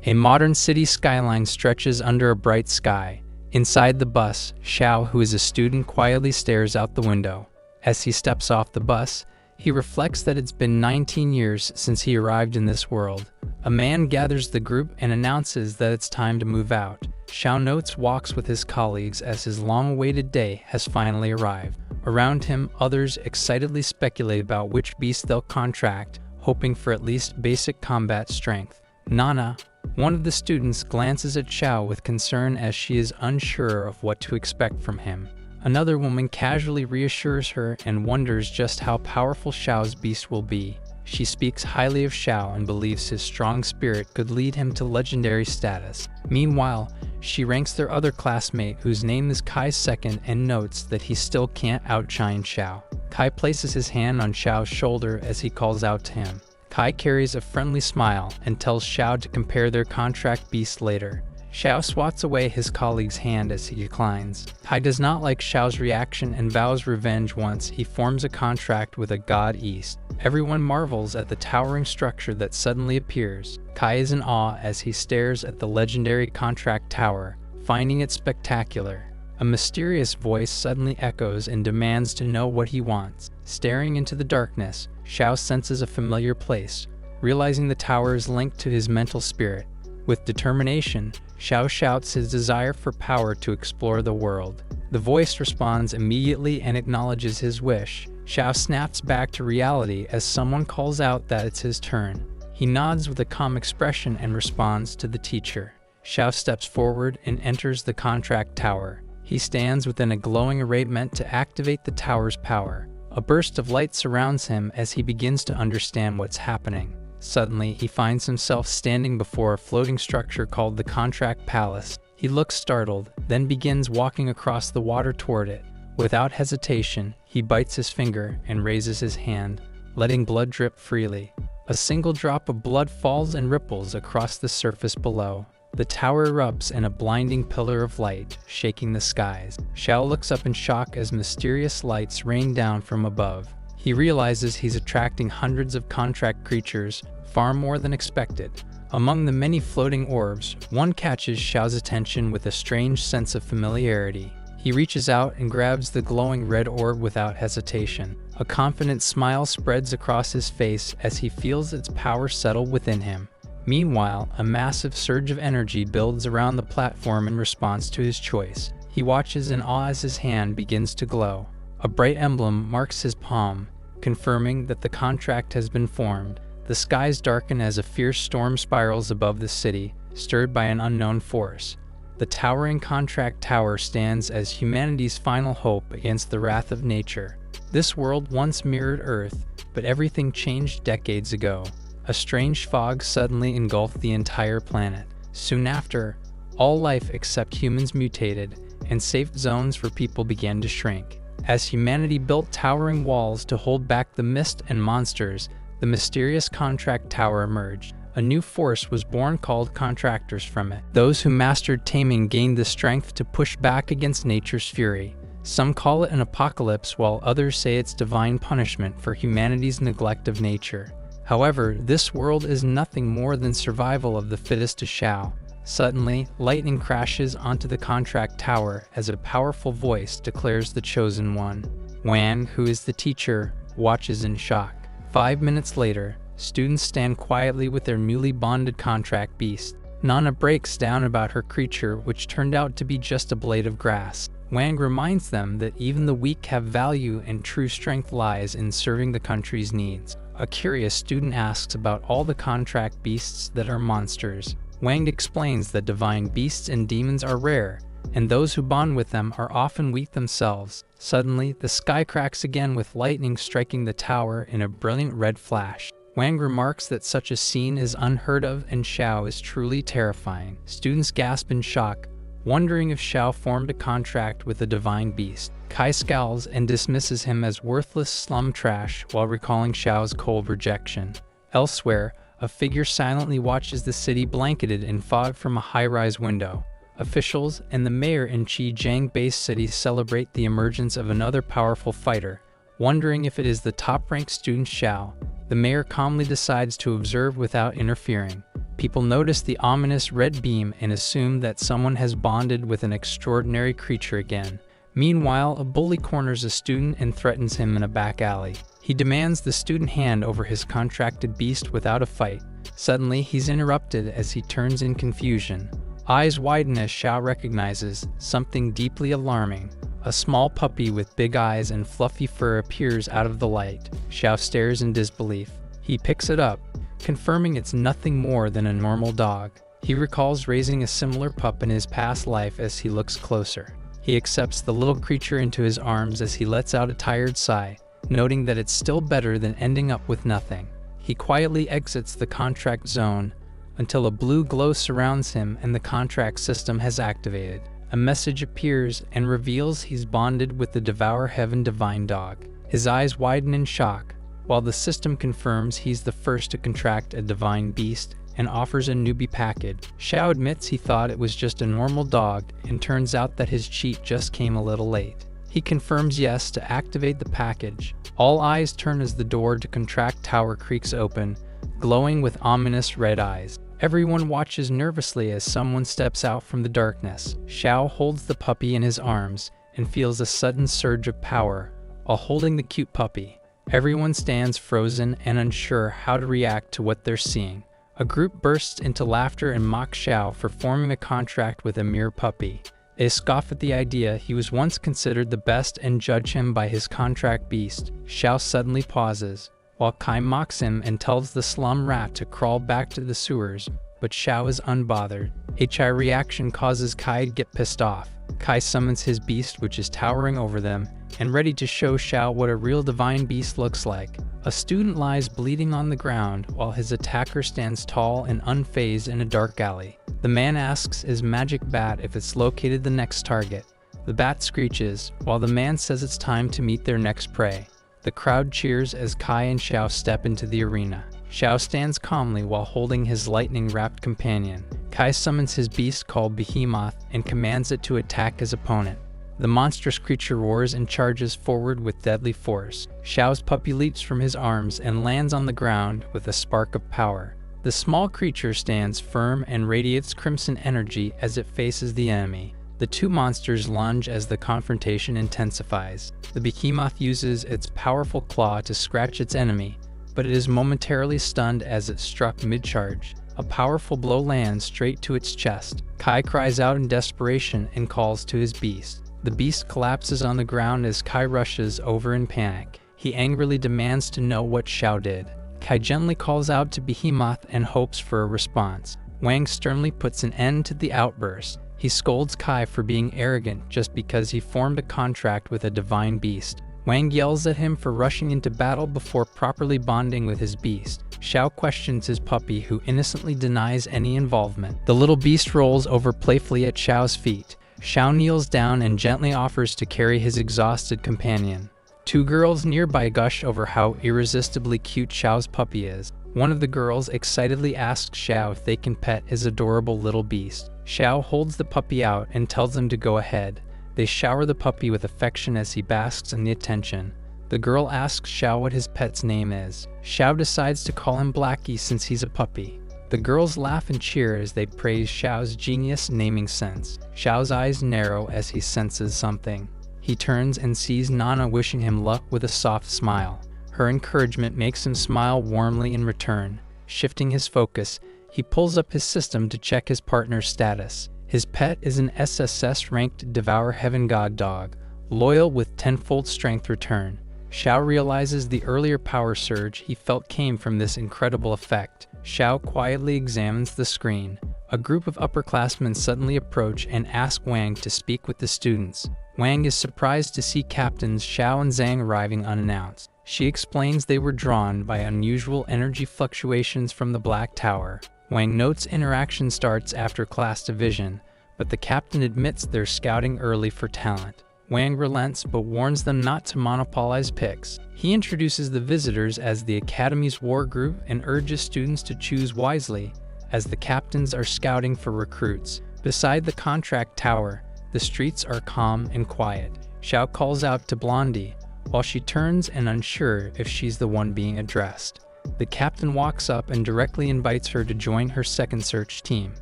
A modern city skyline stretches under a bright sky. Inside the bus, Xiao, who is a student, quietly stares out the window. As he steps off the bus, he reflects that it's been 19 years since he arrived in this world. A man gathers the group and announces that it's time to move out. Xiao notes walks with his colleagues as his long-awaited day has finally arrived. Around him, others excitedly speculate about which beast they'll contract, hoping for at least basic combat strength. Nana, one of the students, glances at Xiao with concern as she is unsure of what to expect from him. Another woman casually reassures her and wonders just how powerful Xiao's beast will be. She speaks highly of Xiao and believes his strong spirit could lead him to legendary status. Meanwhile, she ranks their other classmate, whose name is Kai's second, and notes that he still can't outshine Xiao. Kai places his hand on Xiao's shoulder as he calls out to him. Kai carries a friendly smile and tells Xiao to compare their contract beasts later. Xiao swats away his colleague's hand as he declines. Kai does not like Xiao's reaction and vows revenge once he forms a contract with a god east. Everyone marvels at the towering structure that suddenly appears. Kai is in awe as he stares at the legendary contract tower, finding it spectacular. A mysterious voice suddenly echoes and demands to know what he wants. Staring into the darkness, Xiao senses a familiar place, realizing the tower is linked to his mental spirit. With determination, Xiao shouts his desire for power to explore the world. The voice responds immediately and acknowledges his wish. Xiao snaps back to reality as someone calls out that it's his turn. He nods with a calm expression and responds to the teacher. Xiao steps forward and enters the contract tower. He stands within a glowing array meant to activate the tower's power. A burst of light surrounds him as he begins to understand what's happening. Suddenly, he finds himself standing before a floating structure called the Contract Palace. He looks startled, then begins walking across the water toward it. Without hesitation, he bites his finger and raises his hand, letting blood drip freely. A single drop of blood falls and ripples across the surface below. The tower erupts in a blinding pillar of light, shaking the skies. Xiao looks up in shock as mysterious lights rain down from above. He realizes he's attracting hundreds of contract creatures, far more than expected. Among the many floating orbs, one catches Xiao's attention with a strange sense of familiarity. He reaches out and grabs the glowing red orb without hesitation. A confident smile spreads across his face as he feels its power settle within him. Meanwhile, a massive surge of energy builds around the platform in response to his choice. He watches in awe as his hand begins to glow. A bright emblem marks his palm, confirming that the contract has been formed. The skies darken as a fierce storm spirals above the city, stirred by an unknown force. The towering contract tower stands as humanity's final hope against the wrath of nature. This world once mirrored Earth, but everything changed decades ago. A strange fog suddenly engulfed the entire planet. Soon after, all life except humans mutated, and safe zones for people began to shrink. As humanity built towering walls to hold back the mist and monsters, the mysterious contract tower emerged. A new force was born called contractors from it. Those who mastered taming gained the strength to push back against nature's fury. Some call it an apocalypse, while others say it's divine punishment for humanity's neglect of nature. However, this world is nothing more than survival of the fittest to Xiao. Suddenly, lightning crashes onto the contract tower as a powerful voice declares the chosen one. Wang, who is the teacher, watches in shock. 5 minutes later, students stand quietly with their newly bonded contract beast. Nana breaks down about her creature, which turned out to be just a blade of grass. Wang reminds them that even the weak have value and true strength lies in serving the country's needs. A curious student asks about all the contract beasts that are monsters. Wang explains that divine beasts and demons are rare, and those who bond with them are often weak themselves. Suddenly, the sky cracks again with lightning striking the tower in a brilliant red flash. Wang remarks that such a scene is unheard of and Xiao is truly terrifying. Students gasp in shock, wondering if Xiao formed a contract with a divine beast. Kai scowls and dismisses him as worthless slum trash while recalling Xiao's cold rejection. Elsewhere, a figure silently watches the city blanketed in fog from a high-rise window. Officials and the mayor in Chijiang-based city celebrate the emergence of another powerful fighter. Wondering if it is the top-ranked student Xiao, the mayor calmly decides to observe without interfering. People notice the ominous red beam and assume that someone has bonded with an extraordinary creature again. Meanwhile, a bully corners a student and threatens him in a back alley. He demands the student hand over his contracted beast without a fight. Suddenly, he's interrupted as he turns in confusion. Eyes widen as Xiao recognizes something deeply alarming. A small puppy with big eyes and fluffy fur appears out of the light. Xiao stares in disbelief. He picks it up, confirming it's nothing more than a normal dog. He recalls raising a similar pup in his past life as he looks closer. He accepts the little creature into his arms as he lets out a tired sigh, noting that it's still better than ending up with nothing. He quietly exits the contract zone until a blue glow surrounds him and the contract system has activated. A message appears and reveals he's bonded with the Devour Heaven Divine Dog. His eyes widen in shock, while the system confirms he's the first to contract a divine beast and offers a newbie package. Xiao admits he thought it was just a normal dog and turns out that his cheat just came a little late. He confirms yes to activate the package. All eyes turn as the door to contract tower creaks open, glowing with ominous red eyes. Everyone watches nervously as someone steps out from the darkness. Xiao holds the puppy in his arms and feels a sudden surge of power while holding the cute puppy. Everyone stands frozen and unsure how to react to what they're seeing. A group bursts into laughter and mocks Xiao for forming a contract with a mere puppy. They scoff at the idea he was once considered the best and judge him by his contract beast. Xiao suddenly pauses, while Kai mocks him and tells the slum rat to crawl back to the sewers, but Xiao is unbothered. HI reaction causes Kai to get pissed off. Kai summons his beast, which is towering over them, and ready to show Xiao what a real divine beast looks like. A student lies bleeding on the ground while his attacker stands tall and unfazed in a dark alley. The man asks his magic bat if it's located the next target. The bat screeches, while the man says it's time to meet their next prey. The crowd cheers as Kai and Xiao step into the arena. Xiao stands calmly while holding his lightning-wrapped companion. Kai summons his beast called Behemoth and commands it to attack his opponent. The monstrous creature roars and charges forward with deadly force. Xiao's puppy leaps from his arms and lands on the ground with a spark of power. The small creature stands firm and radiates crimson energy as it faces the enemy. The two monsters lunge as the confrontation intensifies. The behemoth uses its powerful claw to scratch its enemy, but it is momentarily stunned as it struck mid-charge. A powerful blow lands straight to its chest. Kai cries out in desperation and calls to his beast. The beast collapses on the ground as Kai rushes over in panic. He angrily demands to know what Xiao did. Kai gently calls out to Behemoth and hopes for a response. Wang sternly puts an end to the outburst. He scolds Kai for being arrogant just because he formed a contract with a divine beast. Wang yells at him for rushing into battle before properly bonding with his beast. Xiao questions his puppy, who innocently denies any involvement. The little beast rolls over playfully at Xiao's feet. Xiao kneels down and gently offers to carry his exhausted companion. Two girls nearby gush over how irresistibly cute Xiao's puppy is. One of the girls excitedly asks Xiao if they can pet his adorable little beast. Xiao holds the puppy out and tells them to go ahead. They shower the puppy with affection as he basks in the attention. The girl asks Xiao what his pet's name is. Xiao decides to call him Blackie since he's a puppy. The girls laugh and cheer as they praise Xiao's genius naming sense. Xiao's eyes narrow as he senses something. He turns and sees Nana wishing him luck with a soft smile. Her encouragement makes him smile warmly in return. Shifting his focus, he pulls up his system to check his partner's status. His pet is an SSS-ranked Devour Heaven God dog, loyal with tenfold strength return. Xiao realizes the earlier power surge he felt came from this incredible effect. Xiao quietly examines the screen. A group of upperclassmen suddenly approach and ask Wang to speak with the students. Wang is surprised to see Captains Xiao and Zhang arriving unannounced. She explains they were drawn by unusual energy fluctuations from the Black Tower. Wang notes interaction starts after class division, but the captain admits they're scouting early for talent. Wang relents but warns them not to monopolize picks. He introduces the visitors as the Academy's war group and urges students to choose wisely, as the captains are scouting for recruits. Beside the contract tower, the streets are calm and quiet. Xiao calls out to Blondie, while she turns and unsure if she's the one being addressed. The captain walks up and directly invites her to join her second search team.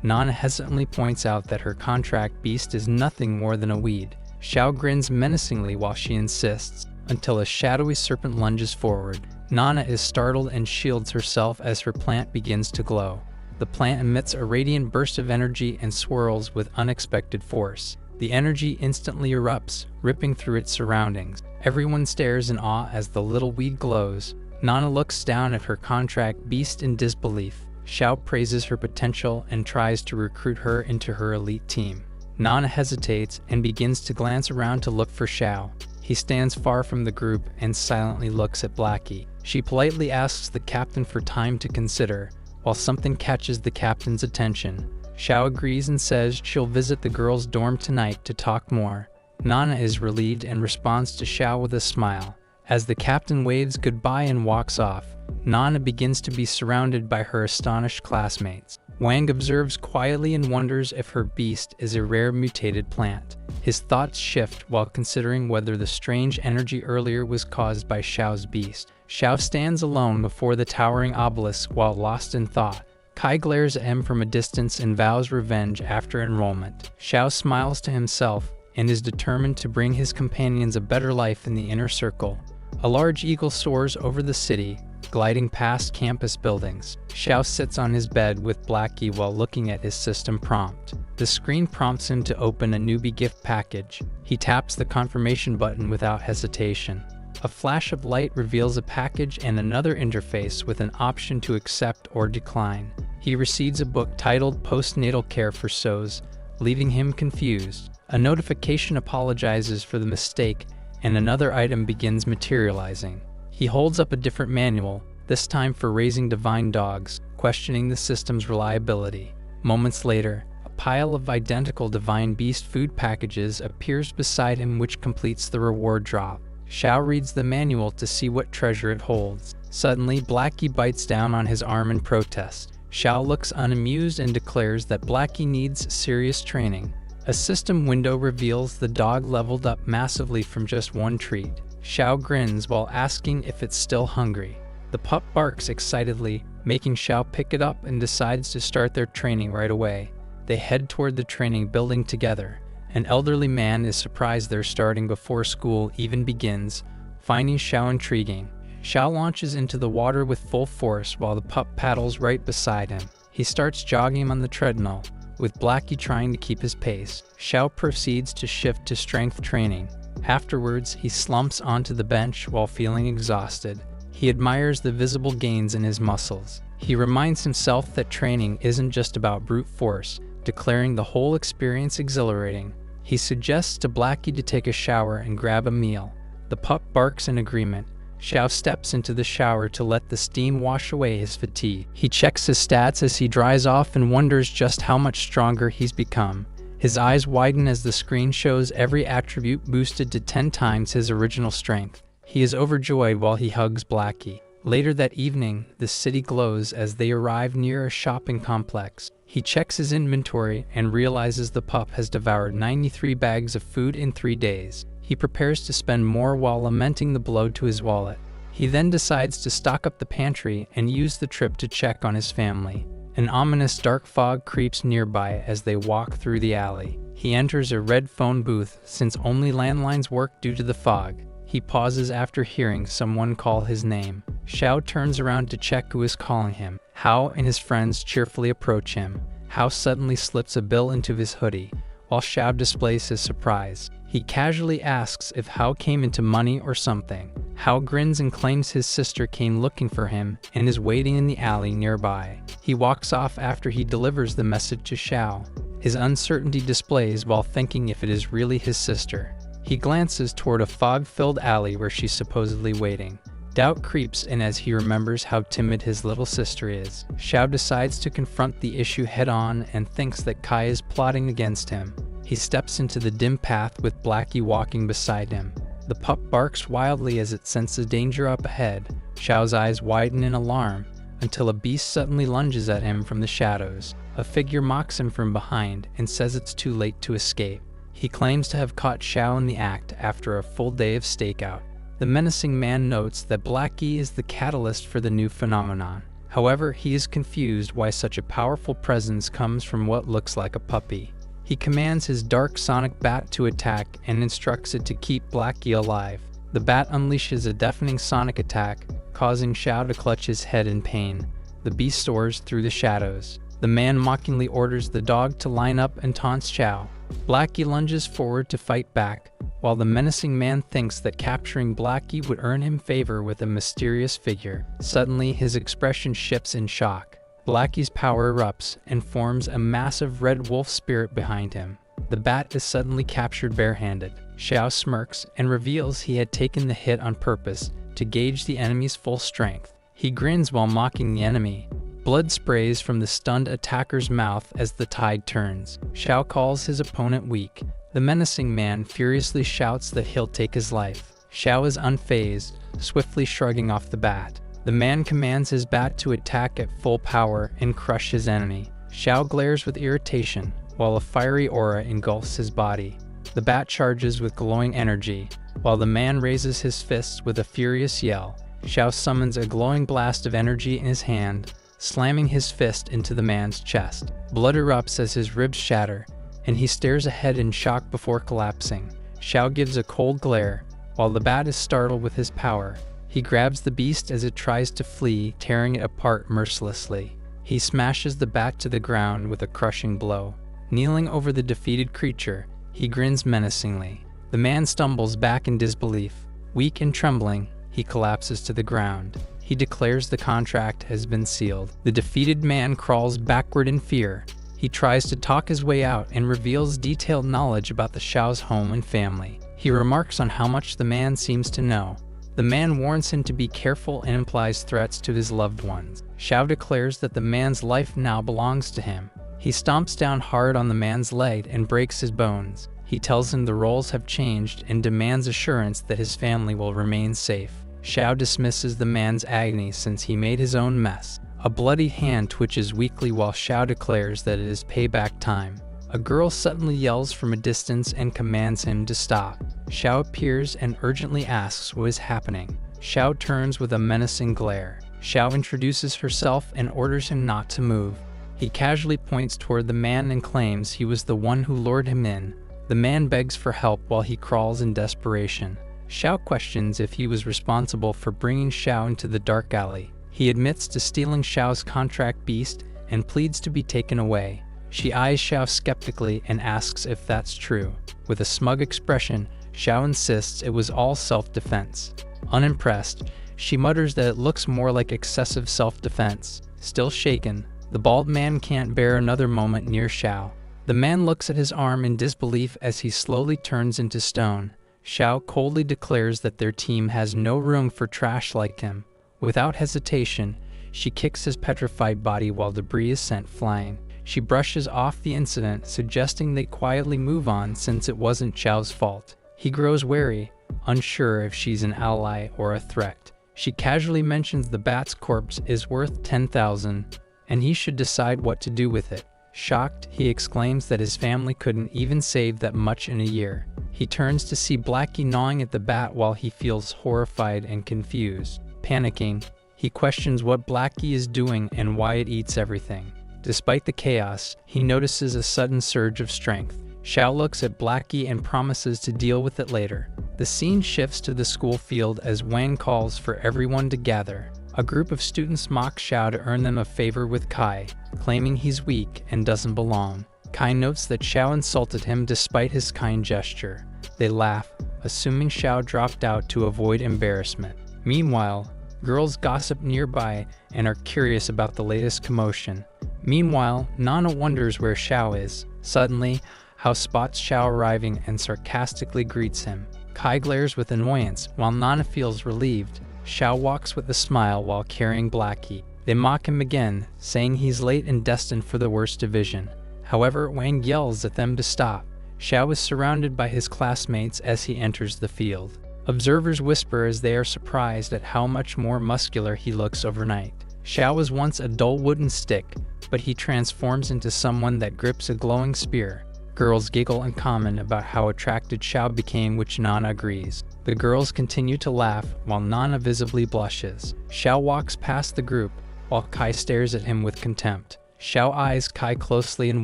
Nana hesitantly points out that her contract beast is nothing more than a weed. Xiao grins menacingly while she insists, until a shadowy serpent lunges forward. Nana is startled and shields herself as her plant begins to glow. The plant emits a radiant burst of energy and swirls with unexpected force. The energy instantly erupts, ripping through its surroundings. Everyone stares in awe as the little weed glows. Nana looks down at her contract beast in disbelief. Xiao praises her potential and tries to recruit her into her elite team. Nana hesitates and begins to glance around to look for Xiao. He stands far from the group and silently looks at Blackie. She politely asks the captain for time to consider, while something catches the captain's attention. Xiao agrees and says she'll visit the girls' dorm tonight to talk more. Nana is relieved and responds to Xiao with a smile. As the captain waves goodbye and walks off, Nana begins to be surrounded by her astonished classmates. Wang observes quietly and wonders if her beast is a rare mutated plant. His thoughts shift while considering whether the strange energy earlier was caused by Xiao's beast. Xiao stands alone before the towering obelisk while lost in thought. Kai glares at him from a distance and vows revenge after enrollment. Xiao smiles to himself and is determined to bring his companions a better life in the inner circle. A large eagle soars over the city, gliding past campus buildings. Xiao sits on his bed with Blackie while looking at his system prompt. The screen prompts him to open a newbie gift package. He taps the confirmation button without hesitation. A flash of light reveals a package and another interface with an option to accept or decline. He receives a book titled Postnatal Care for SOs, leaving him confused. A notification apologizes for the mistake, and another item begins materializing. He holds up a different manual, this time for raising divine dogs, questioning the system's reliability. Moments later, a pile of identical divine beast food packages appears beside him, which completes the reward drop. Xiao reads the manual to see what treasure it holds. Suddenly, Blackie bites down on his arm in protest. Xiao looks unamused and declares that Blackie needs serious training. A system window reveals the dog leveled up massively from just one treat. Xiao grins while asking if it's still hungry. The pup barks excitedly, making Xiao pick it up and decides to start their training right away. They head toward the training building together. An elderly man is surprised they're starting before school even begins, finding Xiao intriguing. Xiao launches into the water with full force while the pup paddles right beside him. He starts jogging on the treadmill, with Blackie trying to keep his pace. Xiao proceeds to shift to strength training. Afterwards, he slumps onto the bench while feeling exhausted. He admires the visible gains in his muscles. He reminds himself that training isn't just about brute force, declaring the whole experience exhilarating. He suggests to Blackie to take a shower and grab a meal. The pup barks in agreement. Xiao steps into the shower to let the steam wash away his fatigue. He checks his stats as he dries off and wonders just how much stronger he's become. His eyes widen as the screen shows every attribute boosted to 10 times his original strength. He is overjoyed while he hugs Blackie. Later that evening, the city glows as they arrive near a shopping complex. He checks his inventory and realizes the pup has devoured 93 bags of food in 3 days. He prepares to spend more while lamenting the blow to his wallet. He then decides to stock up the pantry and use the trip to check on his family. An ominous dark fog creeps nearby as they walk through the alley. He enters a red phone booth since only landlines work due to the fog. He pauses after hearing someone call his name. Xiao turns around to check who is calling him. Hao and his friends cheerfully approach him. Hao suddenly slips a bill into his hoodie, while Xiao displays his surprise. He casually asks if Hao came into money or something. Hao grins and claims his sister came looking for him and is waiting in the alley nearby. He walks off after he delivers the message to Xiao. His uncertainty displays while thinking if it is really his sister. He glances toward a fog-filled alley where she's supposedly waiting. Doubt creeps in as he remembers how timid his little sister is. Xiao decides to confront the issue head-on and thinks that Kai is plotting against him. He steps into the dim path with Blackie walking beside him. The pup barks wildly as it senses danger up ahead. Xiao's eyes widen in alarm until a beast suddenly lunges at him from the shadows. A figure mocks him from behind and says it's too late to escape. He claims to have caught Xiao in the act after a full day of stakeout. The menacing man notes that Blackie is the catalyst for the new phenomenon. However, he is confused why such a powerful presence comes from what looks like a puppy. He commands his dark sonic bat to attack and instructs it to keep Blackie alive. The bat unleashes a deafening sonic attack, causing Xiao to clutch his head in pain. The beast soars through the shadows. The man mockingly orders the dog to line up and taunts Xiao. Blackie lunges forward to fight back, while the menacing man thinks that capturing Blackie would earn him favor with a mysterious figure. Suddenly, his expression shifts in shock. Blackie's power erupts and forms a massive red wolf spirit behind him. The bat is suddenly captured barehanded. Xiao smirks and reveals he had taken the hit on purpose to gauge the enemy's full strength. He grins while mocking the enemy. Blood sprays from the stunned attacker's mouth as the tide turns. Xiao calls his opponent weak. The menacing man furiously shouts that he'll take his life. Xiao is unfazed, swiftly shrugging off the bat. The man commands his bat to attack at full power and crush his enemy. Xiao glares with irritation, while a fiery aura engulfs his body. The bat charges with glowing energy, while the man raises his fists with a furious yell. Xiao summons a glowing blast of energy in his hand, slamming his fist into the man's chest. Blood erupts as his ribs shatter, and he stares ahead in shock before collapsing. Xiao gives a cold glare, while the bat is startled with his power. He grabs the beast as it tries to flee, tearing it apart mercilessly. He smashes the bat to the ground with a crushing blow. Kneeling over the defeated creature, he grins menacingly. The man stumbles back in disbelief. Weak and trembling, he collapses to the ground. He declares the contract has been sealed. The defeated man crawls backward in fear. He tries to talk his way out and reveals detailed knowledge about the Xiao's home and family. He remarks on how much the man seems to know. The man warns him to be careful and implies threats to his loved ones. Xiao declares that the man's life now belongs to him. He stomps down hard on the man's leg and breaks his bones. He tells him the roles have changed and demands assurance that his family will remain safe. Xiao dismisses the man's agony since he made his own mess. A bloody hand twitches weakly while Xiao declares that it is payback time. A girl suddenly yells from a distance and commands him to stop. Xiao appears and urgently asks what is happening. Xiao turns with a menacing glare. Xiao introduces herself and orders him not to move. He casually points toward the man and claims he was the one who lured him in. The man begs for help while he crawls in desperation. Xiao questions if he was responsible for bringing Xiao into the dark alley. He admits to stealing Xiao's contract beast and pleads to be taken away. She eyes Xiao skeptically and asks if that's true. With a smug expression, Xiao insists it was all self-defense. Unimpressed, she mutters that it looks more like excessive self-defense. Still shaken, the bald man can't bear another moment near Xiao. The man looks at his arm in disbelief as he slowly turns into stone. Xiao coldly declares that their team has no room for trash like him. Without hesitation, she kicks his petrified body while debris is sent flying. She brushes off the incident, suggesting they quietly move on since it wasn't Xiao's fault. He grows wary, unsure if she's an ally or a threat. She casually mentions the bat's corpse is worth 10,000, and he should decide what to do with it. Shocked, he exclaims that his family couldn't even save that much in a year. He turns to see Blackie gnawing at the bat while he feels horrified and confused. Panicking, he questions what Blackie is doing and why it eats everything. Despite the chaos, he notices a sudden surge of strength. Xiao looks at Blackie and promises to deal with it later. The scene shifts to the school field as Wang calls for everyone to gather. A group of students mock Xiao to earn them a favor with Kai, claiming he's weak and doesn't belong. Kai notes that Xiao insulted him despite his kind gesture. They laugh, assuming Xiao dropped out to avoid embarrassment. Meanwhile, girls gossip nearby and are curious about the latest commotion. Meanwhile, Nana wonders where Xiao is. Suddenly, Hao spots Xiao arriving and sarcastically greets him. Kai glares with annoyance, while Nana feels relieved. Xiao walks with a smile while carrying Blackie. They mock him again, saying he's late and destined for the worst division. However, Wang yells at them to stop. Xiao is surrounded by his classmates as he enters the field. Observers whisper as they are surprised at how much more muscular he looks overnight. Xiao was once a dull wooden stick, but he transforms into someone that grips a glowing spear. Girls giggle and comment about how attracted Xiao became, which Nana agrees. The girls continue to laugh while Nana visibly blushes. Xiao walks past the group while Kai stares at him with contempt. Xiao eyes Kai closely and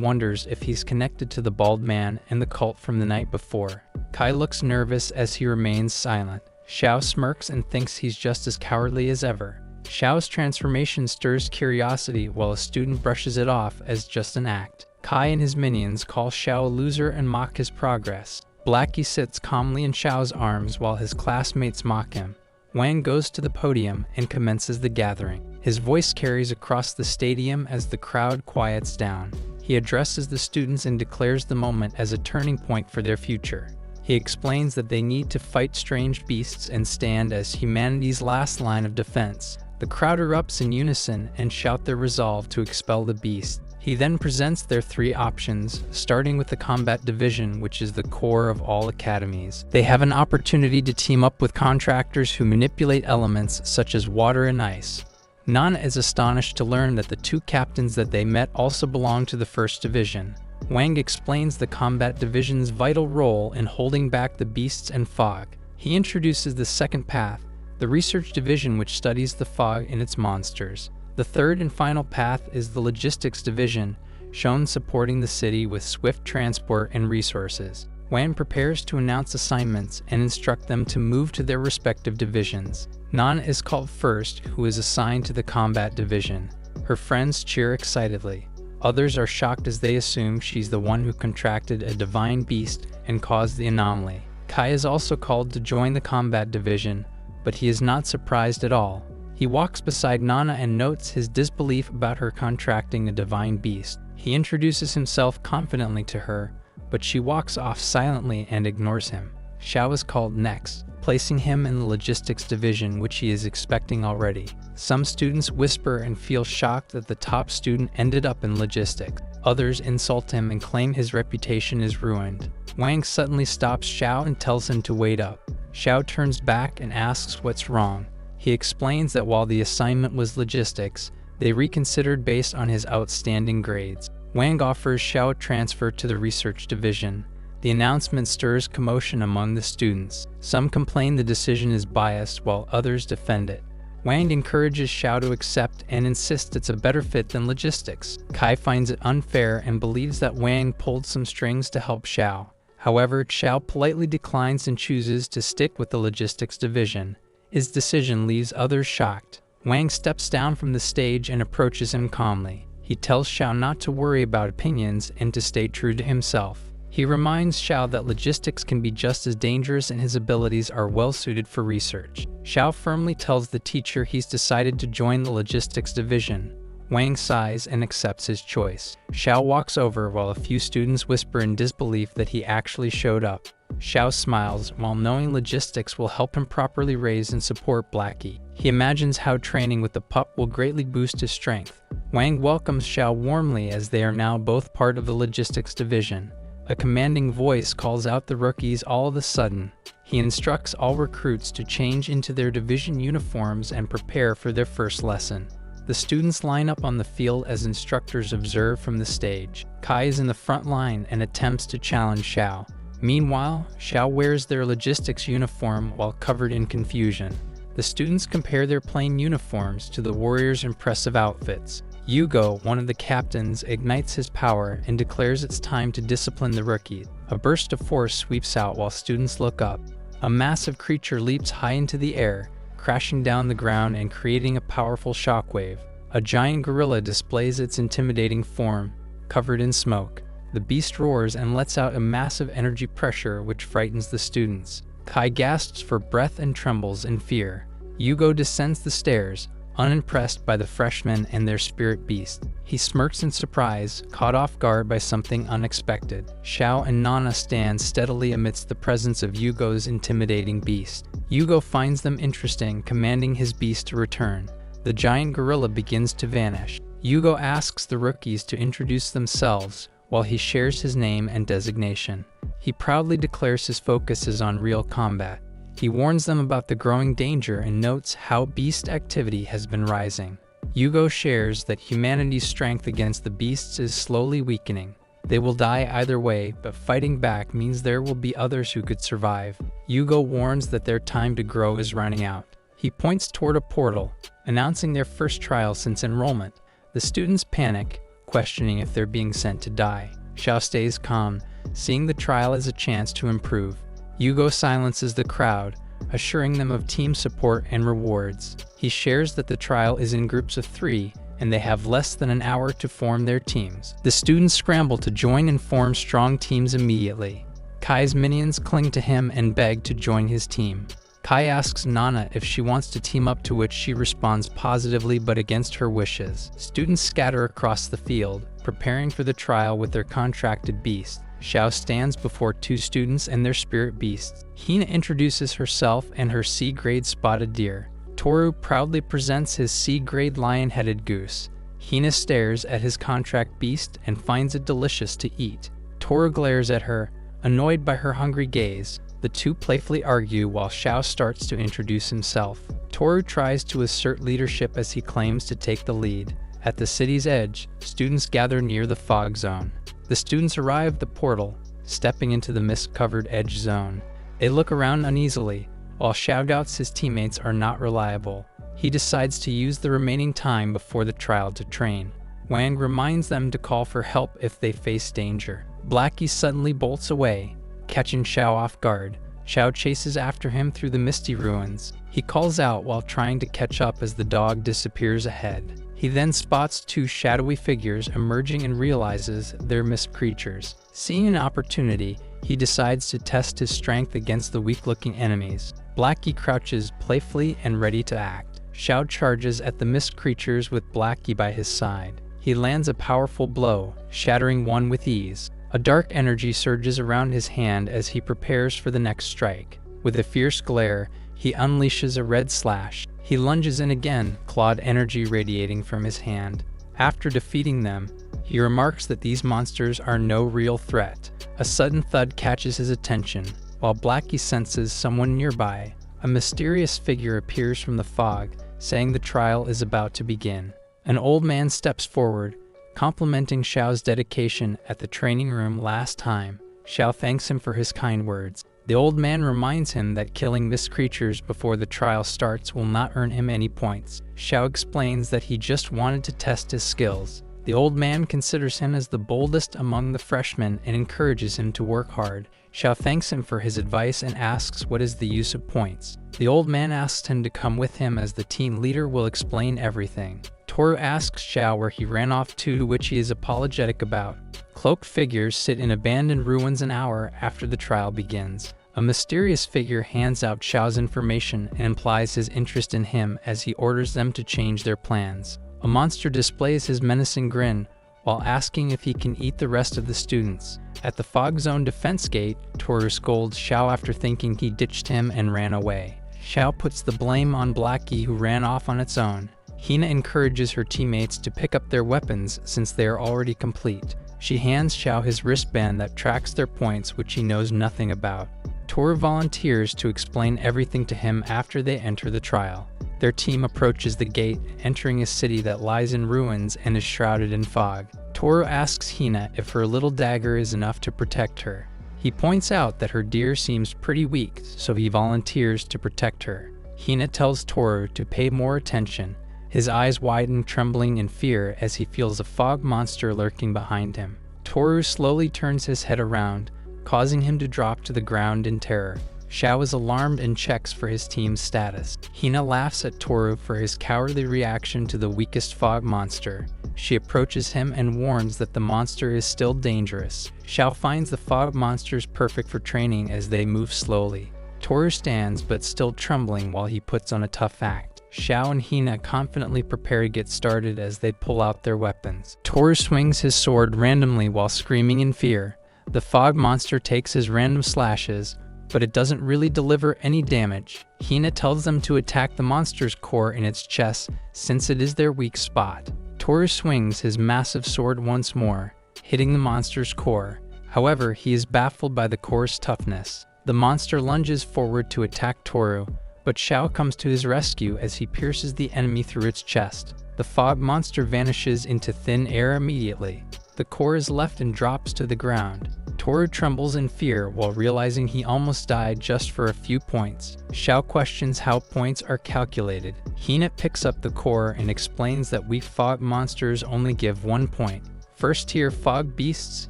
wonders if he's connected to the bald man and the cult from the night before. Kai looks nervous as he remains silent. Xiao smirks and thinks he's just as cowardly as ever. Xiao's transformation stirs curiosity while a student brushes it off as just an act. Kai and his minions call Xiao a loser and mock his progress. Blackie sits calmly in Xiao's arms while his classmates mock him. Wang goes to the podium and commences the gathering. His voice carries across the stadium as the crowd quiets down. He addresses the students and declares the moment as a turning point for their future. He explains that they need to fight strange beasts and stand as humanity's last line of defense. The crowd erupts in unison and shout their resolve to expel the beast. He then presents their 3 options, starting with the combat division, which is the core of all academies. They have an opportunity to team up with contractors who manipulate elements such as water and ice. Nana is astonished to learn that the 2 captains that they met also belong to the first division. Wang explains the combat division's vital role in holding back the beasts and fog. He introduces the second path, the research division, which studies the fog and its monsters. The third and final path is the logistics division, shown supporting the city with swift transport and resources. Wang prepares to announce assignments and instruct them to move to their respective divisions. Nana is called first, who is assigned to the combat division. Her friends cheer excitedly. Others are shocked as they assume she's the one who contracted a divine beast and caused the anomaly. Kai is also called to join the combat division, but he is not surprised at all. He walks beside Nana and notes his disbelief about her contracting a divine beast. He introduces himself confidently to her, but she walks off silently and ignores him. Xiao is called next, placing him in the logistics division, which he is expecting already. Some students whisper and feel shocked that the top student ended up in logistics. Others insult him and claim his reputation is ruined. Wang suddenly stops Xiao and tells him to wait up. Xiao turns back and asks what's wrong. He explains that while the assignment was logistics, they reconsidered based on his outstanding grades. Wang offers Xiao a transfer to the research division. The announcement stirs commotion among the students. Some complain the decision is biased while others defend it. Wang encourages Xiao to accept and insists it's a better fit than logistics. Kai finds it unfair and believes that Wang pulled some strings to help Xiao. However, Xiao politely declines and chooses to stick with the logistics division. His decision leaves others shocked. Wang steps down from the stage and approaches him calmly. He tells Xiao not to worry about opinions and to stay true to himself. He reminds Xiao that logistics can be just as dangerous and his abilities are well suited for research. Xiao firmly tells the teacher he's decided to join the logistics division. Wang sighs and accepts his choice. Xiao walks over while a few students whisper in disbelief that he actually showed up. Xiao smiles while knowing logistics will help him properly raise and support Blackie. He imagines how training with the pup will greatly boost his strength. Wang welcomes Xiao warmly as they are now both part of the logistics division. A commanding voice calls out the rookies all of a sudden. He instructs all recruits to change into their division uniforms and prepare for their first lesson. The students line up on the field as instructors observe from the stage. Kai is in the front line and attempts to challenge Xiao. Meanwhile, Xiao wears their logistics uniform while covered in confusion. The students compare their plain uniforms to the warriors' impressive outfits. Yugo, one of the captains, ignites his power and declares it's time to discipline the rookies. A burst of force sweeps out while students look up. A massive creature leaps high into the air, crashing down the ground and creating a powerful shockwave. A giant gorilla displays its intimidating form, covered in smoke. The beast roars and lets out a massive energy pressure which frightens the students. Kai gasps for breath and trembles in fear. Yugo descends the stairs, unimpressed by the freshmen and their spirit beast. He smirks in surprise, caught off guard by something unexpected. Xiao and Nana stand steadily amidst the presence of Yugo's intimidating beast. Yugo finds them interesting, commanding his beast to return. The giant gorilla begins to vanish. Yugo asks the rookies to introduce themselves, while he shares his name and designation. He proudly declares his focus is on real combat. He warns them about the growing danger and notes how beast activity has been rising. Yugo shares that humanity's strength against the beasts is slowly weakening. They will die either way, but fighting back means there will be others who could survive. Yugo warns that their time to grow is running out. He points toward a portal, announcing their first trial since enrollment. The students panic, questioning if they're being sent to die. Xiao stays calm, seeing the trial as a chance to improve. Yugo silences the crowd, assuring them of team support and rewards. He shares that the trial is in groups of 3, and they have less than an hour to form their teams. The students scramble to join and form strong teams immediately. Kai's minions cling to him and beg to join his team. Kai asks Nana if she wants to team up, to which she responds positively but against her wishes. Students scatter across the field, preparing for the trial with their contracted beasts. Xiao stands before 2 students and their spirit beasts. Hina introduces herself and her C-grade spotted deer. Toru proudly presents his C-grade lion-headed goose. Hina stares at his contract beast and finds it delicious to eat. Toru glares at her, annoyed by her hungry gaze. The two playfully argue while Xiao starts to introduce himself. Toru tries to assert leadership as he claims to take the lead. At the city's edge, students gather near the fog zone. The students arrive at the portal, stepping into the mist-covered edge zone. They look around uneasily, while Xiao doubts his teammates are not reliable. He decides to use the remaining time before the trial to train. Wang reminds them to call for help if they face danger. Blackie suddenly bolts away, catching Xiao off guard. Xiao chases after him through the misty ruins. He calls out while trying to catch up as the dog disappears ahead. He then spots 2 shadowy figures emerging and realizes they're mist creatures. Seeing an opportunity, he decides to test his strength against the weak-looking enemies. Blackie crouches playfully and ready to act. Xiao charges at the mist creatures with Blackie by his side. He lands a powerful blow, shattering one with ease. A dark energy surges around his hand as he prepares for the next strike. With a fierce glare, he unleashes a red slash. He lunges in again, clawed energy radiating from his hand. After defeating them, he remarks that these monsters are no real threat. A sudden thud catches his attention. While Blackie senses someone nearby, a mysterious figure appears from the fog, saying the trial is about to begin. An old man steps forward, complimenting Xiao's dedication at the training room last time. Xiao thanks him for his kind words. The old man reminds him that killing mist creatures before the trial starts will not earn him any points. Xiao explains that he just wanted to test his skills. The old man considers him as the boldest among the freshmen and encourages him to work hard. Xiao thanks him for his advice and asks what is the use of points. The old man asks him to come with him as the team leader will explain everything. Toru asks Xiao where he ran off to which he is apologetic about. Cloaked figures sit in abandoned ruins an hour after the trial begins. A mysterious figure hands out Xiao's information and implies his interest in him as he orders them to change their plans. A monster displays his menacing grin while asking if he can eat the rest of the students. At the fog zone defense gate, Toru scolds Xiao after thinking he ditched him and ran away. Xiao puts the blame on Blackie, who ran off on its own. Hina encourages her teammates to pick up their weapons since they are already complete. She hands Xiao his wristband that tracks their points, which he knows nothing about. Toru volunteers to explain everything to him after they enter the trial. Their team approaches the gate, entering a city that lies in ruins and is shrouded in fog. Toru asks Hina if her little dagger is enough to protect her. He points out that her deer seems pretty weak, so he volunteers to protect her. Hina tells Toru to pay more attention. His eyes widen, trembling in fear as he feels a fog monster lurking behind him. Toru slowly turns his head around, causing him to drop to the ground in terror. Xiao is alarmed and checks for his team's status. Hina laughs at Toru for his cowardly reaction to the weakest fog monster. She approaches him and warns that the monster is still dangerous. Xiao finds the fog monsters perfect for training as they move slowly. Toru stands but still trembling while he puts on a tough act. Xiao and Hina confidently prepare to get started as they pull out their weapons. Toru swings his sword randomly while screaming in fear. The fog monster takes his random slashes, but it doesn't really deliver any damage. Hina tells them to attack the monster's core in its chest, since it is their weak spot. Toru swings his massive sword once more, hitting the monster's core. However, he is baffled by the core's toughness. The monster lunges forward to attack Toru, but Xiao comes to his rescue as he pierces the enemy through its chest. The fog monster vanishes into thin air immediately. The core is left and drops to the ground. Toru trembles in fear while realizing he almost died just for a few points. Xiao questions how points are calculated. Hina picks up the core and explains that weak fog monsters only give 1 point. First tier fog beasts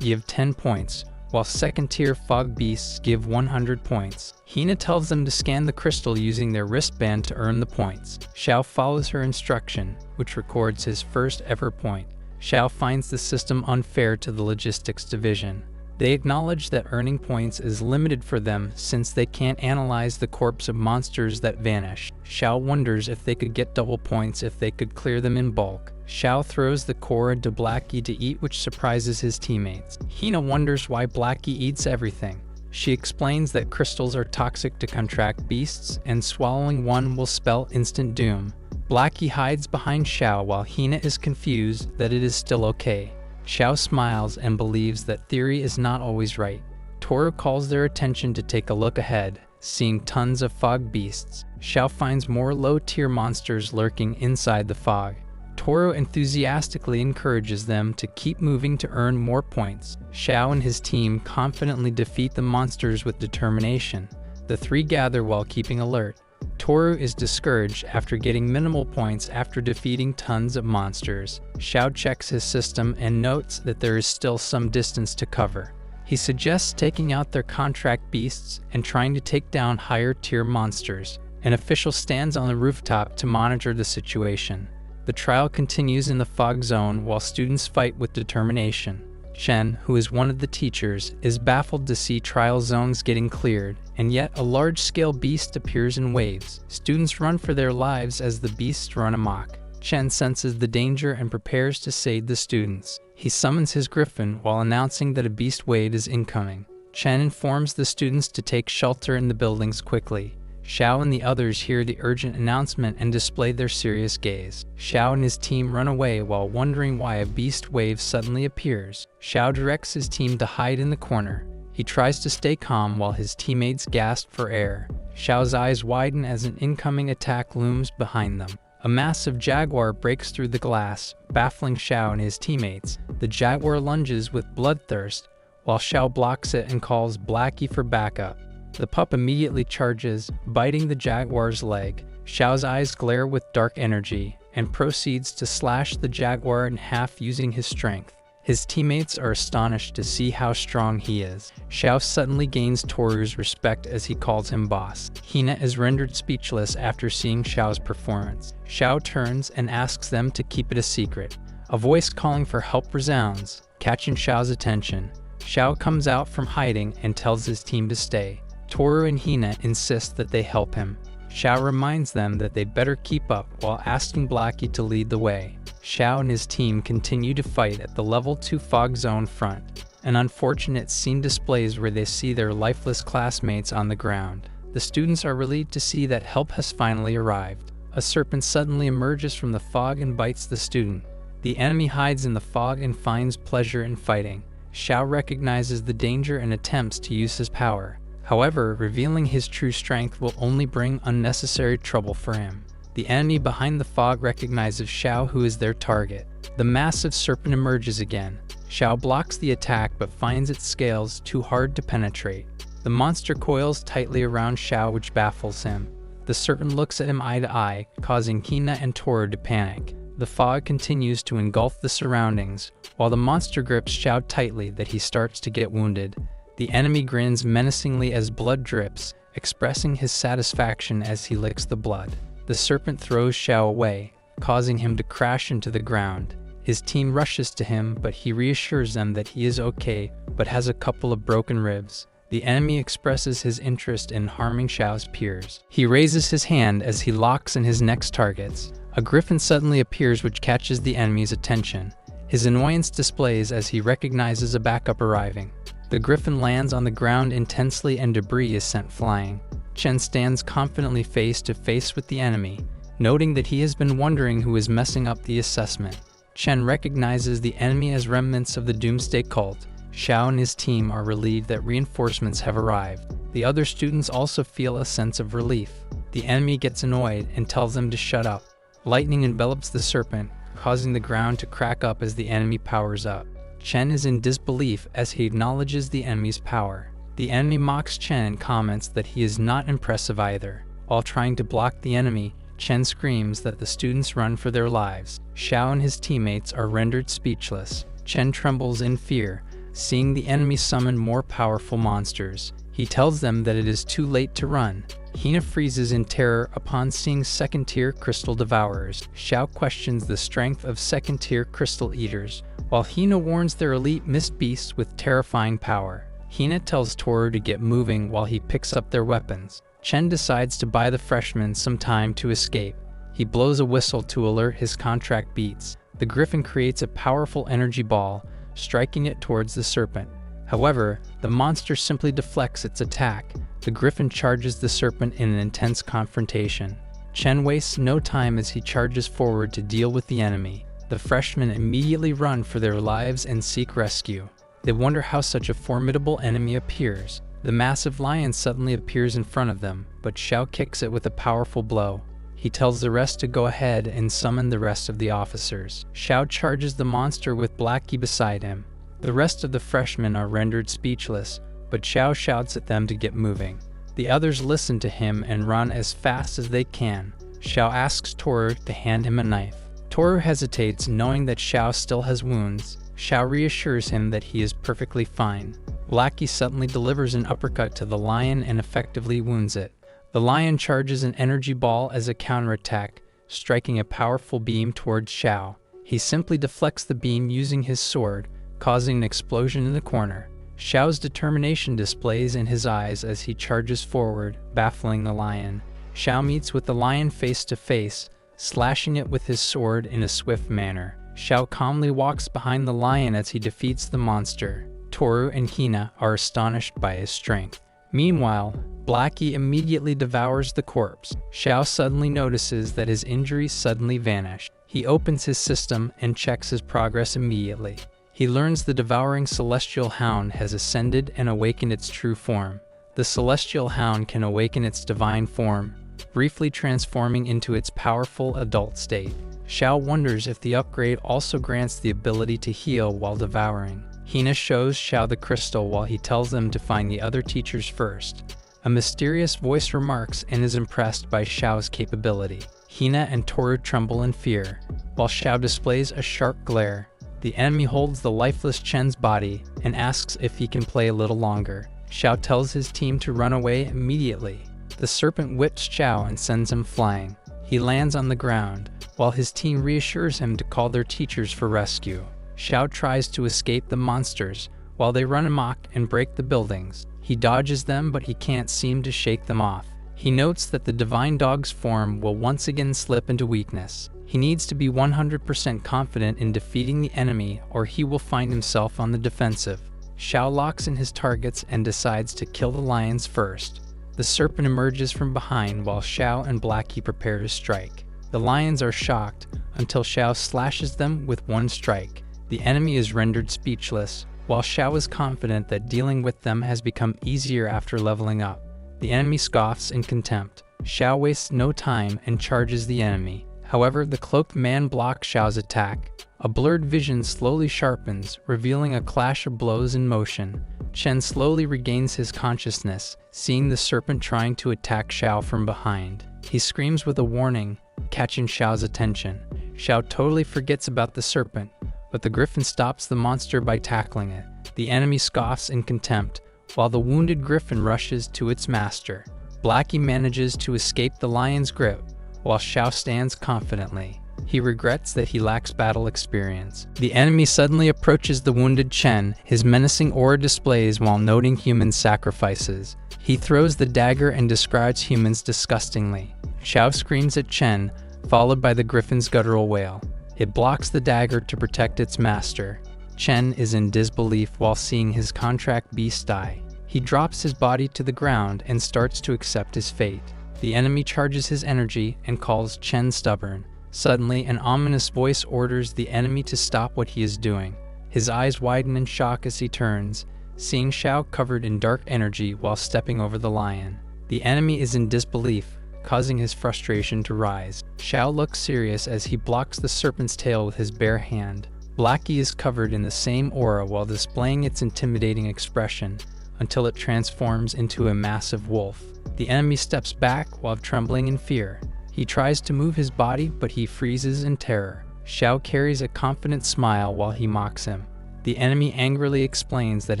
give 10 points, while second tier fog beasts give 100 points. Hina tells them to scan the crystal using their wristband to earn the points. Xiao follows her instruction, which records his first ever point. Xiao finds the system unfair to the logistics division. They acknowledge that earning points is limited for them since they can't analyze the corpse of monsters that vanish. Xiao wonders if they could get double points if they could clear them in bulk. Xiao throws the core into Blackie to eat, which surprises his teammates. Hina wonders why Blackie eats everything. She explains that crystals are toxic to contract beasts and swallowing one will spell instant doom. Blackie hides behind Xiao while Hina is confused that it is still okay. Xiao smiles and believes that theory is not always right. Toru calls their attention to take a look ahead, seeing tons of fog beasts. Xiao finds more low-tier monsters lurking inside the fog. Toru enthusiastically encourages them to keep moving to earn more points. Xiao and his team confidently defeat the monsters with determination. The three gather while keeping alert. Toru is discouraged after getting minimal points after defeating tons of monsters. Xiao checks his system and notes that there is still some distance to cover. He suggests taking out their contract beasts and trying to take down higher tier monsters. An official stands on the rooftop to monitor the situation. The trial continues in the fog zone while students fight with determination. Chen, who is one of the teachers, is baffled to see trial zones getting cleared, and yet a large-scale beast appears in waves. Students run for their lives as the beasts run amok. Chen senses the danger and prepares to save the students. He summons his griffin while announcing that a beast wave is incoming. Chen informs the students to take shelter in the buildings quickly. Xiao and the others hear the urgent announcement and display their serious gaze. Xiao and his team run away while wondering why a beast wave suddenly appears. Xiao directs his team to hide in the corner. He tries to stay calm while his teammates gasp for air. Xiao's eyes widen as an incoming attack looms behind them. A massive jaguar breaks through the glass, baffling Xiao and his teammates. The jaguar lunges with bloodthirst, while Xiao blocks it and calls Blackie for backup. The pup immediately charges, biting the jaguar's leg. Xiao's eyes glare with dark energy and proceeds to slash the jaguar in half using his strength. His teammates are astonished to see how strong he is. Xiao suddenly gains Toru's respect as he calls him boss. Hina is rendered speechless after seeing Xiao's performance. Xiao turns and asks them to keep it a secret. A voice calling for help resounds, catching Xiao's attention. Xiao comes out from hiding and tells his team to stay. Toru and Hina insist that they help him. Xiao reminds them that they better keep up while asking Blackie to lead the way. Xiao and his team continue to fight at the level 2 fog zone front. An unfortunate scene displays where they see their lifeless classmates on the ground. The students are relieved to see that help has finally arrived. A serpent suddenly emerges from the fog and bites the student. The enemy hides in the fog and finds pleasure in fighting. Xiao recognizes the danger and attempts to use his power. However, revealing his true strength will only bring unnecessary trouble for him. The enemy behind the fog recognizes Xiao, who is their target. The massive serpent emerges again. Xiao blocks the attack but finds its scales too hard to penetrate. The monster coils tightly around Xiao, which baffles him. The serpent looks at him eye to eye, causing Hina and Toru to panic. The fog continues to engulf the surroundings, while the monster grips Xiao tightly that he starts to get wounded. The enemy grins menacingly as blood drips, expressing his satisfaction as he licks the blood. The serpent throws Xiao away, causing him to crash into the ground. His team rushes to him, but he reassures them that he is okay, but has a couple of broken ribs. The enemy expresses his interest in harming Xiao's peers. He raises his hand as he locks in his next targets. A griffin suddenly appears which catches the enemy's attention. His annoyance displays as he recognizes a backup arriving. The griffin lands on the ground intensely and debris is sent flying. Chen stands confidently face to face with the enemy, noting that he has been wondering who is messing up the assessment. Chen recognizes the enemy as remnants of the Doomsday Cult. Xiao and his team are relieved that reinforcements have arrived. The other students also feel a sense of relief. The enemy gets annoyed and tells them to shut up. Lightning envelops the serpent, causing the ground to crack up as the enemy powers up. Chen is in disbelief as he acknowledges the enemy's power. The enemy mocks Chen and comments that he is not impressive either. While trying to block the enemy, Chen screams that the students run for their lives. Xiao and his teammates are rendered speechless. Chen trembles in fear, seeing the enemy summon more powerful monsters. He tells them that it is too late to run. Hina freezes in terror upon seeing second-tier crystal devourers. Xiao questions the strength of second-tier crystal eaters, while Hina warns their elite mist beasts with terrifying power. Hina tells Toru to get moving while he picks up their weapons. Chen decides to buy the freshmen some time to escape. He blows a whistle to alert his contract beats. The griffin creates a powerful energy ball, striking it towards the serpent. However, the monster simply deflects its attack. The griffin charges the serpent in an intense confrontation. Chen wastes no time as he charges forward to deal with the enemy. The freshmen immediately run for their lives and seek rescue. They wonder how such a formidable enemy appears. The massive lion suddenly appears in front of them, but Xiao kicks it with a powerful blow. He tells the rest to go ahead and summon the rest of the officers. Xiao charges the monster with Blackie beside him. The rest of the freshmen are rendered speechless, but Xiao shouts at them to get moving. The others listen to him and run as fast as they can. Xiao asks Toru to hand him a knife. Toru hesitates, knowing that Xiao still has wounds. Xiao reassures him that he is perfectly fine. Blackie suddenly delivers an uppercut to the lion and effectively wounds it. The lion charges an energy ball as a counterattack, striking a powerful beam towards Xiao. He simply deflects the beam using his sword, causing an explosion in the corner. Xiao's determination displays in his eyes as he charges forward, baffling the lion. Xiao meets with the lion face to face, slashing it with his sword in a swift manner. Xiao calmly walks behind the lion as he defeats the monster. Toru and Hina are astonished by his strength. Meanwhile, Blackie immediately devours the corpse. Xiao suddenly notices that his injuries suddenly vanish. He opens his system and checks his progress immediately. He learns the devouring celestial hound has ascended and awakened its true form. The celestial hound can awaken its divine form, briefly transforming into its powerful adult state. Xiao wonders if the upgrade also grants the ability to heal while devouring. Hina shows Xiao the crystal while he tells them to find the other teachers first. A mysterious voice remarks and is impressed by Xiao's capability. Hina and Toru tremble in fear, while Xiao displays a sharp glare. The enemy holds the lifeless Chen's body and asks if he can play a little longer. Xiao tells his team to run away immediately. The serpent whips Xiao and sends him flying. He lands on the ground, while his team reassures him to call their teachers for rescue. Xiao tries to escape the monsters, while they run amok and break the buildings. He dodges them, but he can't seem to shake them off. He notes that the divine dog's form will once again slip into weakness. He needs to be 100% confident in defeating the enemy, or he will find himself on the defensive. Xiao locks in his targets and decides to kill the lions first. The serpent emerges from behind while Xiao and Blackie prepare to strike. The lions are shocked until Xiao slashes them with one strike. The enemy is rendered speechless, while Xiao is confident that dealing with them has become easier after leveling up. The enemy scoffs in contempt. Xiao wastes no time and charges the enemy. However, the cloaked man blocks Xiao's attack. A blurred vision slowly sharpens, revealing a clash of blows in motion. Chen slowly regains his consciousness, seeing the serpent trying to attack Xiao from behind. He screams with a warning, catching Xiao's attention. Xiao totally forgets about the serpent, but the griffin stops the monster by tackling it. The enemy scoffs in contempt, while the wounded griffin rushes to its master. Blackie manages to escape the lion's grip, while Xiao stands confidently. He regrets that he lacks battle experience. The enemy suddenly approaches the wounded Chen, his menacing aura displays while noting human sacrifices. He throws the dagger and describes humans disgustingly. Xiao screams at Chen, followed by the griffin's guttural wail. It blocks the dagger to protect its master. Chen is in disbelief while seeing his contract beast die. He drops his body to the ground and starts to accept his fate. The enemy charges his energy and calls Chen stubborn. Suddenly, an ominous voice orders the enemy to stop what he is doing. His eyes widen in shock as he turns, seeing Xiao covered in dark energy while stepping over the lion. The enemy is in disbelief, causing his frustration to rise. Xiao looks serious as he blocks the serpent's tail with his bare hand. Blackie is covered in the same aura while displaying its intimidating expression until it transforms into a massive wolf. The enemy steps back while trembling in fear. He tries to move his body, but he freezes in terror. Xiao carries a confident smile while he mocks him. The enemy angrily explains that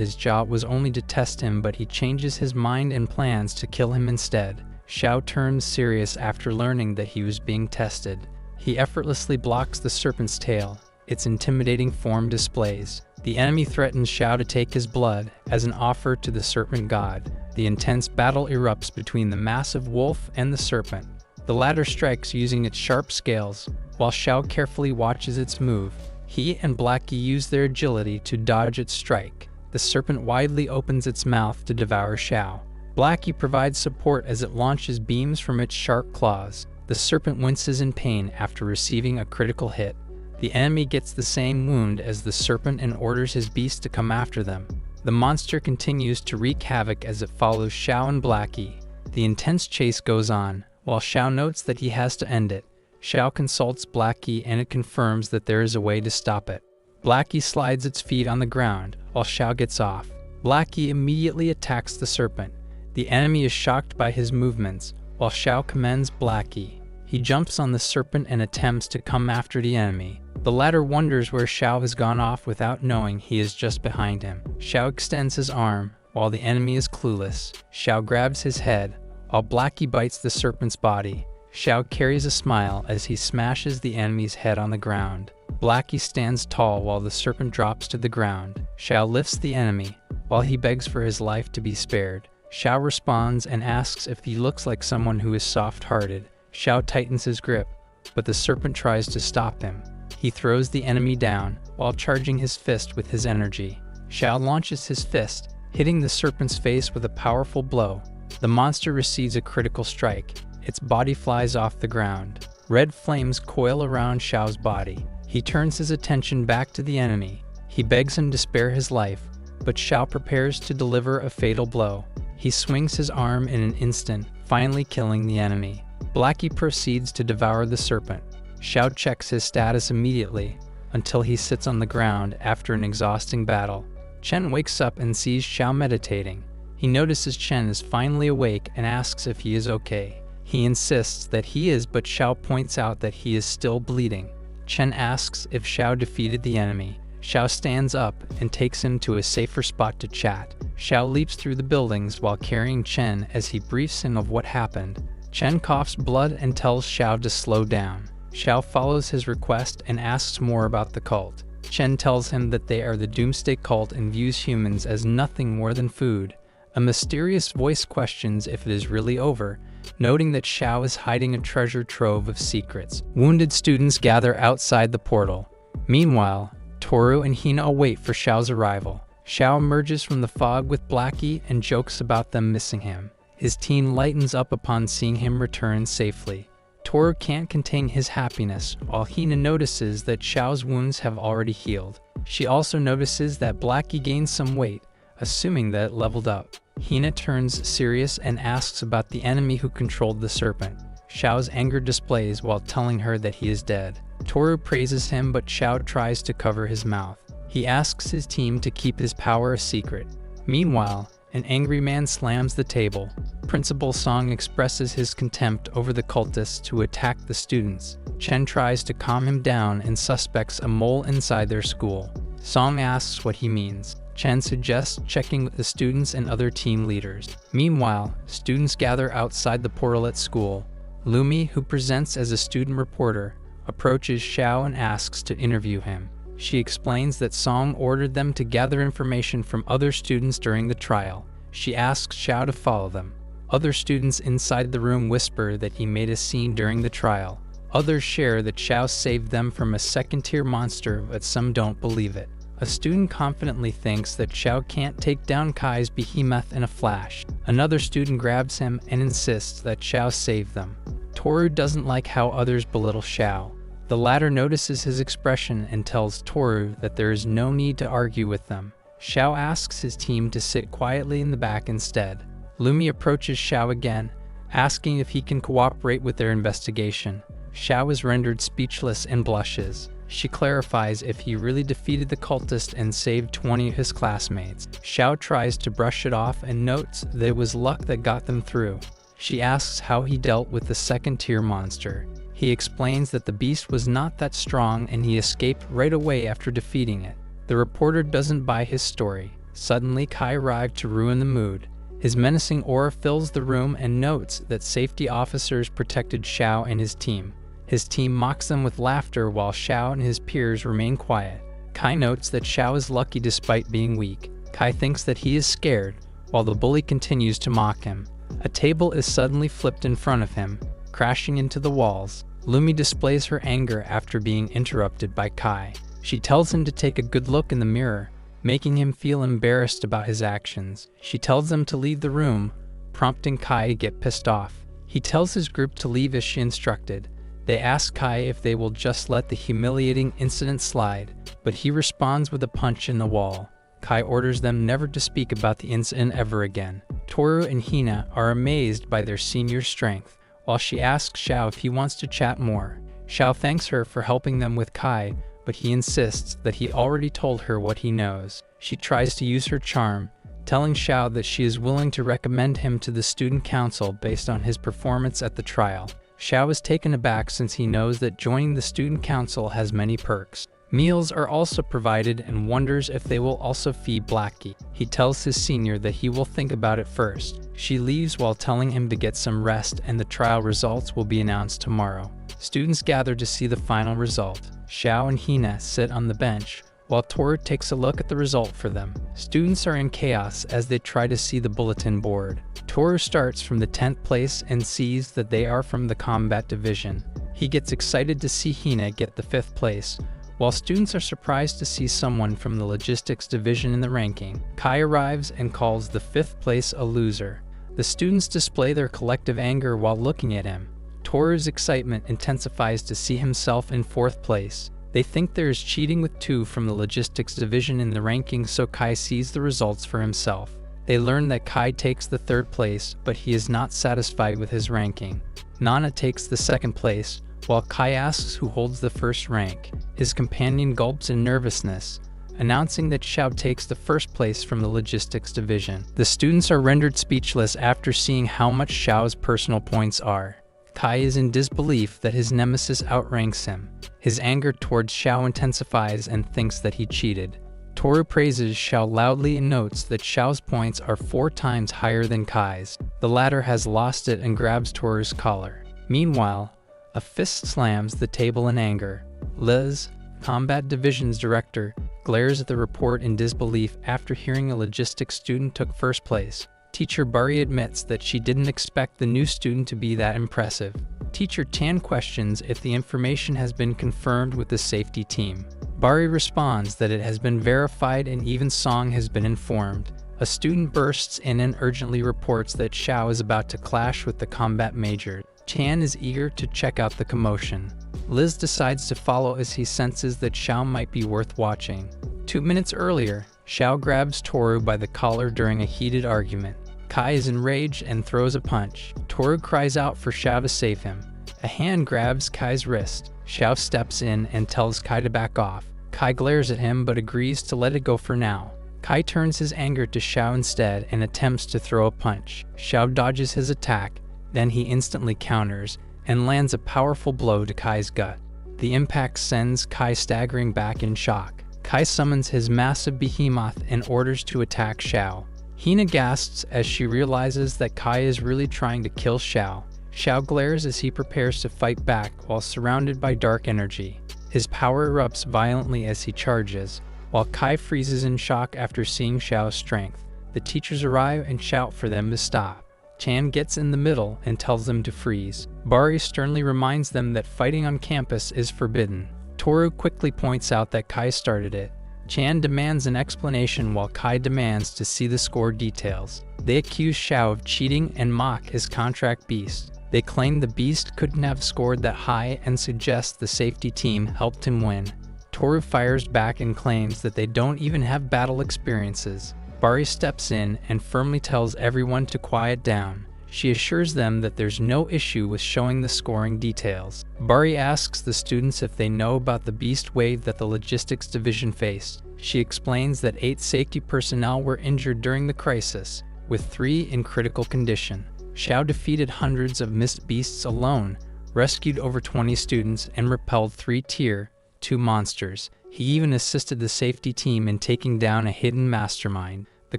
his job was only to test him, but he changes his mind and plans to kill him instead. Xiao turns serious after learning that he was being tested. He effortlessly blocks the serpent's tail. Its intimidating form displays. The enemy threatens Xiao to take his blood as an offer to the serpent god. The intense battle erupts between the massive wolf and the serpent. The latter strikes using its sharp scales, while Xiao carefully watches its move. He and Blackie use their agility to dodge its strike. The serpent widely opens its mouth to devour Xiao. Blackie provides support as it launches beams from its sharp claws. The serpent winces in pain after receiving a critical hit. The enemy gets the same wound as the serpent and orders his beast to come after them. The monster continues to wreak havoc as it follows Xiao and Blackie. The intense chase goes on, while Xiao notes that he has to end it. Xiao consults Blackie and it confirms that there is a way to stop it. Blackie slides its feet on the ground, while Xiao gets off. Blackie immediately attacks the serpent. The enemy is shocked by his movements, while Xiao commends Blackie. He jumps on the serpent and attempts to come after the enemy. The latter wonders where Xiao has gone off without knowing he is just behind him. Xiao extends his arm, while the enemy is clueless. Xiao grabs his head, while Blackie bites the serpent's body. Xiao carries a smile as he smashes the enemy's head on the ground. Blackie stands tall while the serpent drops to the ground. Xiao lifts the enemy, while he begs for his life to be spared. Xiao responds and asks if he looks like someone who is soft-hearted. Xiao tightens his grip, but the serpent tries to stop him. He throws the enemy down, while charging his fist with his energy. Xiao launches his fist, hitting the serpent's face with a powerful blow. The monster receives a critical strike. Its body flies off the ground. Red flames coil around Xiao's body. He turns his attention back to the enemy. He begs him to spare his life, but Xiao prepares to deliver a fatal blow. He swings his arm in an instant, finally killing the enemy. Blackie proceeds to devour the serpent. Xiao checks his status immediately, until he sits on the ground after an exhausting battle. Chen wakes up and sees Xiao meditating. He notices Chen is finally awake and asks if he is okay. He insists that he is, but Xiao points out that he is still bleeding. Chen asks if Xiao defeated the enemy. Xiao stands up and takes him to a safer spot to chat. Xiao leaps through the buildings while carrying Chen as he briefs him of what happened. Chen coughs blood and tells Xiao to slow down. Xiao follows his request and asks more about the cult. Chen tells him that they are the Doomsday Cult and views humans as nothing more than food. A mysterious voice questions if it is really over, noting that Xiao is hiding a treasure trove of secrets. Wounded students gather outside the portal. Meanwhile, Toru and Hina await for Xiao's arrival. Xiao emerges from the fog with Blackie and jokes about them missing him. His team lightens up upon seeing him return safely. Toru can't contain his happiness, while Hina notices that Xiao's wounds have already healed. She also notices that Blackie gained some weight, assuming that it leveled up. Hina turns serious and asks about the enemy who controlled the serpent. Xiao's anger displays while telling her that he is dead. Toru praises him, but Xiao tries to cover his mouth. He asks his team to keep his power a secret. Meanwhile, an angry man slams the table. Principal Song expresses his contempt over the cultists who attack the students. Chen tries to calm him down and suspects a mole inside their school. Song asks what he means. Chen suggests checking with the students and other team leaders. Meanwhile, students gather outside the portal at school. Lumi, who presents as a student reporter, approaches Xiao and asks to interview him. She explains that Song ordered them to gather information from other students during the trial. She asks Xiao to follow them. Other students inside the room whisper that he made a scene during the trial. Others share that Xiao saved them from a second-tier monster, but some don't believe it. A student confidently thinks that Xiao can't take down Kai's behemoth in a flash. Another student grabs him and insists that Xiao saved them. Toru doesn't like how others belittle Xiao. The latter notices his expression and tells Toru that there is no need to argue with them. Xiao asks his team to sit quietly in the back instead. Lumi approaches Xiao again, asking if he can cooperate with their investigation. Xiao is rendered speechless and blushes. She clarifies if he really defeated the cultist and saved 20 of his classmates. Xiao tries to brush it off and notes that it was luck that got them through. She asks how he dealt with the second-tier monster. He explains that the beast was not that strong and he escaped right away after defeating it. The reporter doesn't buy his story. Suddenly, Kai arrived to ruin the mood. His menacing aura fills the room and notes that safety officers protected Xiao and his team. His team mocks them with laughter while Xiao and his peers remain quiet. Kai notes that Xiao is lucky despite being weak. Kai thinks that he is scared, while the bully continues to mock him. A table is suddenly flipped in front of him, crashing into the walls. Lumi displays her anger after being interrupted by Kai. She tells him to take a good look in the mirror, making him feel embarrassed about his actions. She tells them to leave the room, prompting Kai to get pissed off. He tells his group to leave as she instructed. They ask Kai if they will just let the humiliating incident slide, but he responds with a punch in the wall. Kai orders them never to speak about the incident ever again. Toru and Hina are amazed by their senior's strength, while she asks Xiao if he wants to chat more. Xiao thanks her for helping them with Kai, but he insists that he already told her what he knows. She tries to use her charm, telling Xiao that she is willing to recommend him to the student council based on his performance at the trial. Xiao is taken aback since he knows that joining the student council has many perks. Meals are also provided and wonders if they will also feed Blackie. He tells his senior that he will think about it first. She leaves while telling him to get some rest and the trial results will be announced tomorrow. Students gather to see the final result. Xiao and Hina sit on the bench, while Toru takes a look at the result for them. Students are in chaos as they try to see the bulletin board. Toru starts from the 10th place and sees that they are from the combat division. He gets excited to see Hina get the 5th place, while students are surprised to see someone from the logistics division in the ranking. Kai arrives and calls the 5th place a loser. The students display their collective anger while looking at him. Toru's excitement intensifies to see himself in 4th place. They think there is cheating with 2 from the logistics division in the ranking, so Kai sees the results for himself. They learn that Kai takes the 3rd place, but he is not satisfied with his ranking. Nana takes the 2nd place, while Kai asks who holds the 1st rank. His companion gulps in nervousness, announcing that Xiao takes the 1st place from the logistics division. The students are rendered speechless after seeing how much Xiao's personal points are. Kai is in disbelief that his nemesis outranks him. His anger towards Xiao intensifies and thinks that he cheated. Toru praises Xiao loudly and notes that Xiao's points are 4 times higher than Kai's. The latter has lost it and grabs Toru's collar. Meanwhile, a fist slams the table in anger. Liz, Combat Division's director, glares at the report in disbelief after hearing a logistics student took 1st place. Teacher Bari admits that she didn't expect the new student to be that impressive. Teacher Tan questions if the information has been confirmed with the safety team. Bari responds that it has been verified and even Song has been informed. A student bursts in and urgently reports that Xiao is about to clash with the combat major. Tan is eager to check out the commotion. Liz decides to follow as he senses that Xiao might be worth watching. 2 minutes earlier, Xiao grabs Toru by the collar during a heated argument. Kai is enraged and throws a punch. Toru cries out for Xiao to save him. A hand grabs Kai's wrist. Xiao steps in and tells Kai to back off. Kai glares at him but agrees to let it go for now. Kai turns his anger to Xiao instead and attempts to throw a punch. Xiao dodges his attack, then he instantly counters and lands a powerful blow to Kai's gut. The impact sends Kai staggering back in shock. Kai summons his massive behemoth and orders to attack Xiao. Hina gasps as she realizes that Kai is really trying to kill Xiao. Xiao glares as he prepares to fight back while surrounded by dark energy. His power erupts violently as he charges, while Kai freezes in shock after seeing Xiao's strength. The teachers arrive and shout for them to stop. Chan gets in the middle and tells them to freeze. Bari sternly reminds them that fighting on campus is forbidden. Toru quickly points out that Kai started it. Chan demands an explanation while Kai demands to see the score details. They accuse Xiao of cheating and mock his contract beast. They claim the beast couldn't have scored that high and suggest the safety team helped him win. Toru fires back and claims that they don't even have battle experiences. Bari steps in and firmly tells everyone to quiet down. She assures them that there's no issue with showing the scoring details. Bari asks the students if they know about the beast wave that the logistics division faced. She explains that 8 safety personnel were injured during the crisis, with 3 in critical condition. Xiao defeated hundreds of mist beasts alone, rescued over 20 students, and repelled 3 Tier 2 monsters. He even assisted the safety team in taking down a hidden mastermind. The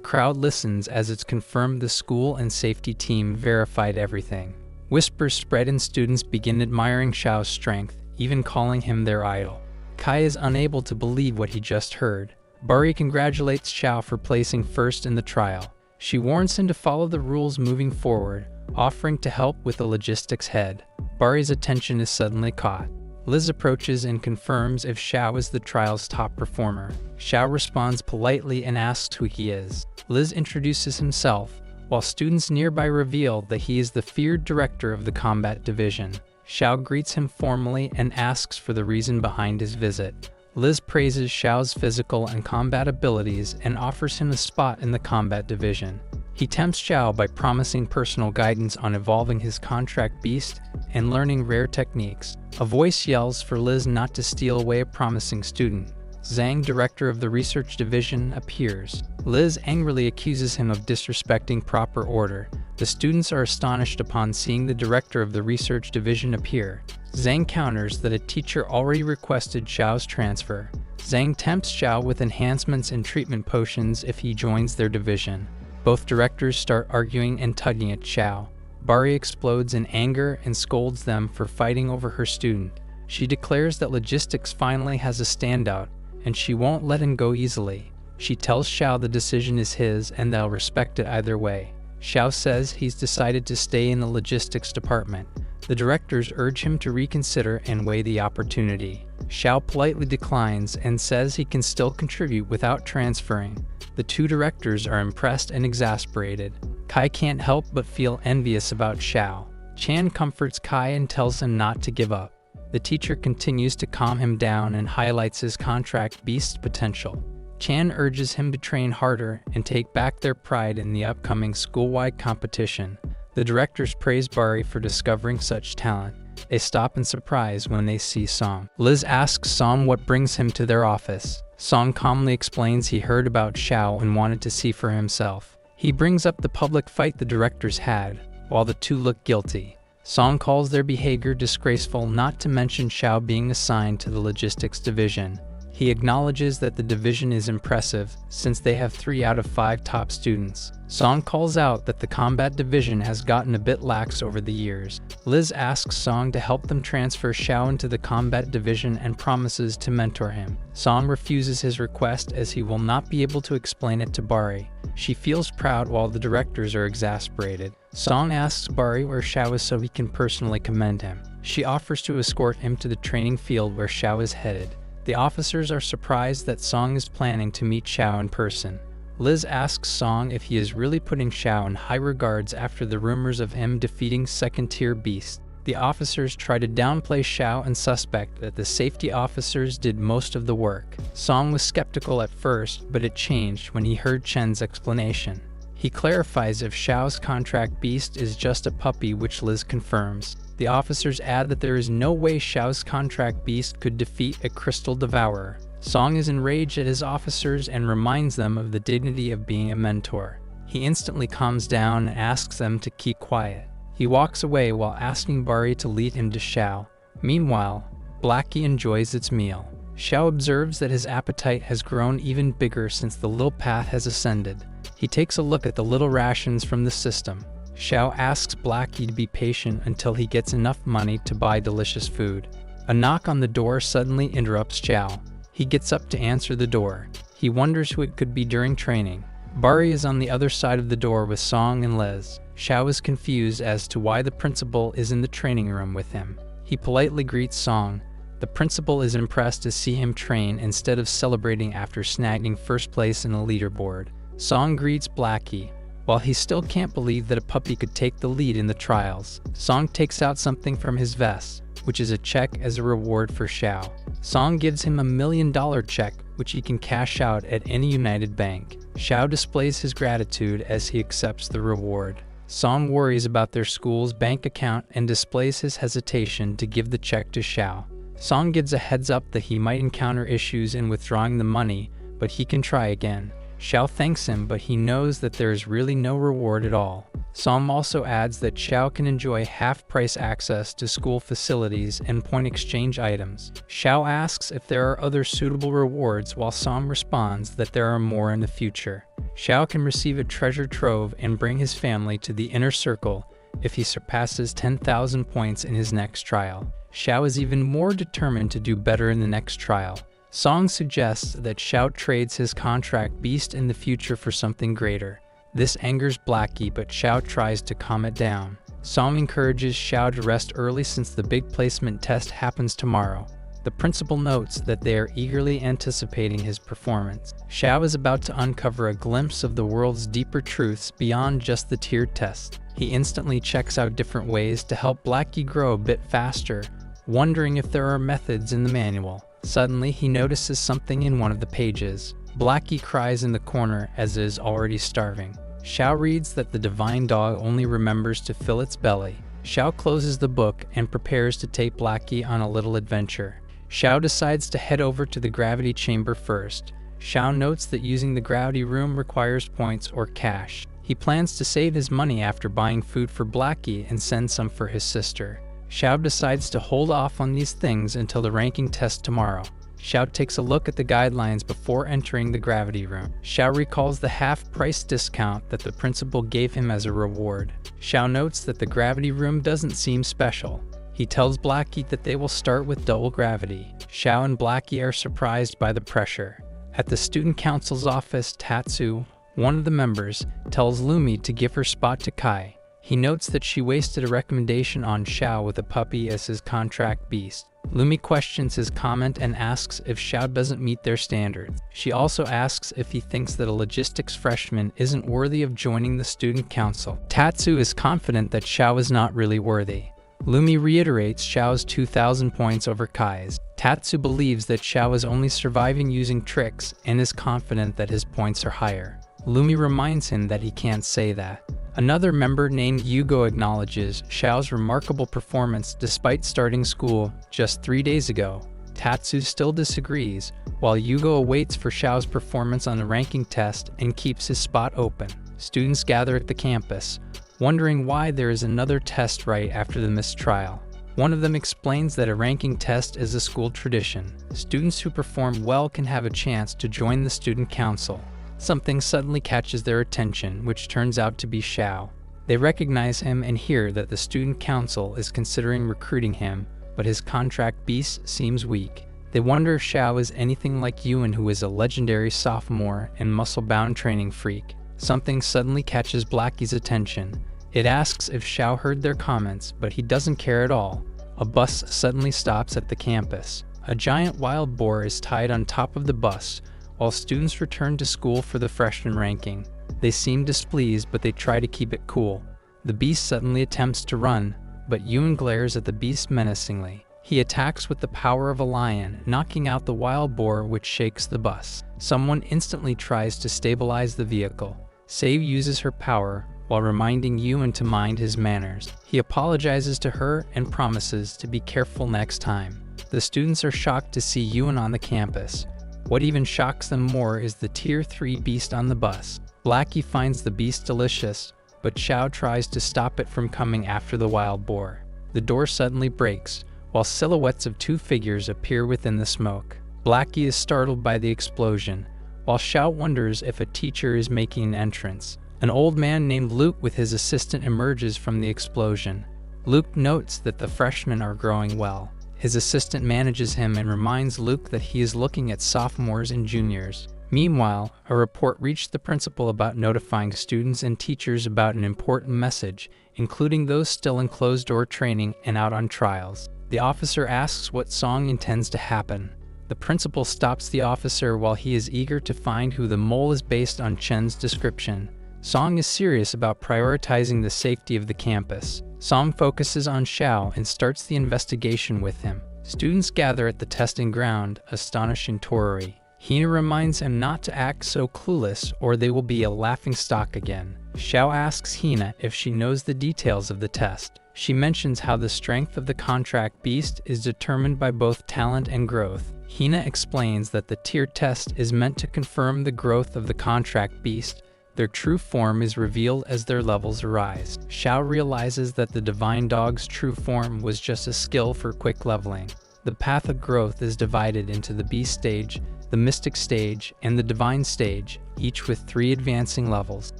crowd listens as it's confirmed the school and safety team verified everything. Whispers spread and students begin admiring Xiao's strength, even calling him their idol. Kai is unable to believe what he just heard. Bari congratulates Xiao for placing first in the trial. She warns him to follow the rules moving forward, offering to help with the logistics head. Bari's attention is suddenly caught. Liz approaches and confirms if Xiao is the trial's top performer. Xiao responds politely and asks who he is. Liz introduces himself, while students nearby reveal that he is the feared director of the combat division. Xiao greets him formally and asks for the reason behind his visit. Liz praises Xiao's physical and combat abilities and offers him a spot in the combat division. He tempts Xiao by promising personal guidance on evolving his contract beast and learning rare techniques. A voice yells for Liz not to steal away a promising student. Zhang, director of the research division, appears. Liz angrily accuses him of disrespecting proper order. The students are astonished upon seeing the director of the research division appear. Zhang counters that a teacher already requested Xiao's transfer. Zhang tempts Xiao with enhancements and treatment potions if he joins their division. Both directors start arguing and tugging at Xiao. Bari explodes in anger and scolds them for fighting over her student. She declares that logistics finally has a standout, and she won't let him go easily. She tells Xiao the decision is his and they'll respect it either way. Xiao says he's decided to stay in the logistics department. The directors urge him to reconsider and weigh the opportunity. Xiao politely declines and says he can still contribute without transferring. The 2 directors are impressed and exasperated. Kai can't help but feel envious about Xiao. Chan comforts Kai and tells him not to give up. The teacher continues to calm him down and highlights his contract beast's potential. Chan urges him to train harder and take back their pride in the upcoming school-wide competition. The directors praise Bari for discovering such talent. They stop in surprise when they see Song. Liz asks Song what brings him to their office. Song calmly explains he heard about Xiao and wanted to see for himself. He brings up the public fight the directors had, while the 2 look guilty. Song calls their behavior disgraceful, not to mention Xiao being assigned to the logistics division. He acknowledges that the division is impressive, since they have 3 out of 5 top students. Song calls out that the combat division has gotten a bit lax over the years. Liz asks Song to help them transfer Xiao into the combat division and promises to mentor him. Song refuses his request as he will not be able to explain it to Bari. She feels proud while the directors are exasperated. Song asks Bari where Xiao is so he can personally commend him. She offers to escort him to the training field where Xiao is headed. The officers are surprised that Song is planning to meet Xiao in person. Liz asks Song if he is really putting Xiao in high regards after the rumors of him defeating second-tier beasts. The officers try to downplay Xiao and suspect that the safety officers did most of the work. Song was skeptical at first, but it changed when he heard Chen's explanation. He clarifies if Xiao's contract beast is just a puppy, which Liz confirms. The officers add that there is no way Xiao's contract beast could defeat a crystal devourer. Song is enraged at his officers and reminds them of the dignity of being a mentor. He instantly calms down and asks them to keep quiet. He walks away while asking Bari to lead him to Xiao. Meanwhile, Blackie enjoys its meal. Xiao observes that his appetite has grown even bigger since the little path has ascended. He takes a look at the little rations from the system. Xiao asks Blackie to be patient until he gets enough money to buy delicious food. A knock on the door suddenly interrupts Xiao. He gets up to answer the door. He wonders who it could be during training. Bari is on the other side of the door with Song and Liz. Xiao is confused as to why the principal is in the training room with him. He politely greets Song. The principal is impressed to see him train instead of celebrating after snagging first place in a leaderboard. Song greets Blackie. While he still can't believe that a puppy could take the lead in the trials, Song takes out something from his vest, which is a check as a reward for Xiao. Song gives him $1 million check, which he can cash out at any United Bank. Xiao displays his gratitude as he accepts the reward. Song worries about their school's bank account and displays his hesitation to give the check to Xiao. Song gives a heads up that he might encounter issues in withdrawing the money, but he can try again. Xiao thanks him, but he knows that there is really no reward at all. Song also adds that Xiao can enjoy half-price access to school facilities and point exchange items. Xiao asks if there are other suitable rewards, while Song responds that there are more in the future. Xiao can receive a treasure trove and bring his family to the inner circle if he surpasses 10,000 points in his next trial. Xiao is even more determined to do better in the next trial. Song suggests that Xiao trades his contract beast in the future for something greater. This angers Blackie, but Xiao tries to calm it down. Song encourages Xiao to rest early since the big placement test happens tomorrow. The principal notes that they are eagerly anticipating his performance. Xiao is about to uncover a glimpse of the world's deeper truths beyond just the tiered test. He instantly checks out different ways to help Blackie grow a bit faster, wondering if there are methods in the manual. Suddenly, he notices something in one of the pages. Blackie cries in the corner as it is already starving. Xiao reads that the divine dog only remembers to fill its belly. Xiao closes the book and prepares to take Blackie on a little adventure. Xiao decides to head over to the gravity chamber first. Xiao notes that using the gravity room requires points or cash. He plans to save his money after buying food for Blackie and send some for his sister. Xiao decides to hold off on these things until the ranking test tomorrow. Xiao takes a look at the guidelines before entering the gravity room. Xiao recalls the half-price discount that the principal gave him as a reward. Xiao notes that the gravity room doesn't seem special. He tells Blackie that they will start with double gravity. Xiao and Blackie are surprised by the pressure. At the student council's office, Tatsu, one of the members, tells Lumi to give her spot to Kai. He notes that she wasted a recommendation on Xiao with a puppy as his contract beast. Lumi questions his comment and asks if Xiao doesn't meet their standards. She also asks if he thinks that a logistics freshman isn't worthy of joining the student council. Tatsu is confident that Xiao is not really worthy. Lumi reiterates Xiao's 2,000 points over Kai's. Tatsu believes that Xiao is only surviving using tricks and is confident that his points are higher. Lumi reminds him that he can't say that. Another member named Yugo acknowledges Xiao's remarkable performance despite starting school just 3 days ago. Tatsu still disagrees, while Yugo awaits for Xiao's performance on the ranking test and keeps his spot open. Students gather at the campus, wondering why there is another test right after the missed trial. One of them explains that a ranking test is a school tradition. Students who perform well can have a chance to join the student council. Something suddenly catches their attention, which turns out to be Xiao. They recognize him and hear that the student council is considering recruiting him, but his contract beast seems weak. They wonder if Xiao is anything like Yuan, who is a legendary sophomore and muscle-bound training freak. Something suddenly catches Blackie's attention. It asks if Xiao heard their comments, but he doesn't care at all. A bus suddenly stops at the campus. A giant wild boar is tied on top of the bus, while students return to school for the freshman ranking. They seem displeased, but they try to keep it cool. The beast suddenly attempts to run, but Yuan glares at the beast menacingly. He attacks with the power of a lion, knocking out the wild boar, which shakes the bus. Someone instantly tries to stabilize the vehicle. Save uses her power, while reminding Yuan to mind his manners. He apologizes to her and promises to be careful next time. The students are shocked to see Yuan on the campus. What even shocks them more is the Tier 3 beast on the bus. Blackie finds the beast delicious, but Xiao tries to stop it from coming after the wild boar. The door suddenly breaks, while silhouettes of 2 figures appear within the smoke. Blackie is startled by the explosion, while Xiao wonders if a teacher is making an entrance. An old man named Luke with his assistant emerges from the explosion. Luke notes that the freshmen are growing well. His assistant manages him and reminds Luke that he is looking at sophomores and juniors. Meanwhile, a report reached the principal about notifying students and teachers about an important message, including those still in closed-door training and out on trials. The officer asks what Song intends to happen. The principal stops the officer while he is eager to find who the mole is based on Chen's description. Song is serious about prioritizing the safety of the campus. Song focuses on Xiao and starts the investigation with him. Students gather at the testing ground, astonishing Toruri. Hina reminds him not to act so clueless or they will be a laughingstock again. Xiao asks Hina if she knows the details of the test. She mentions how the strength of the contract beast is determined by both talent and growth. Hina explains that the tier test is meant to confirm the growth of the contract beast. Their true form is revealed as their levels rise. Xiao realizes that the divine dog's true form was just a skill for quick leveling. The path of growth is divided into the beast stage, the mystic stage, and the divine stage, each with 3 advancing levels.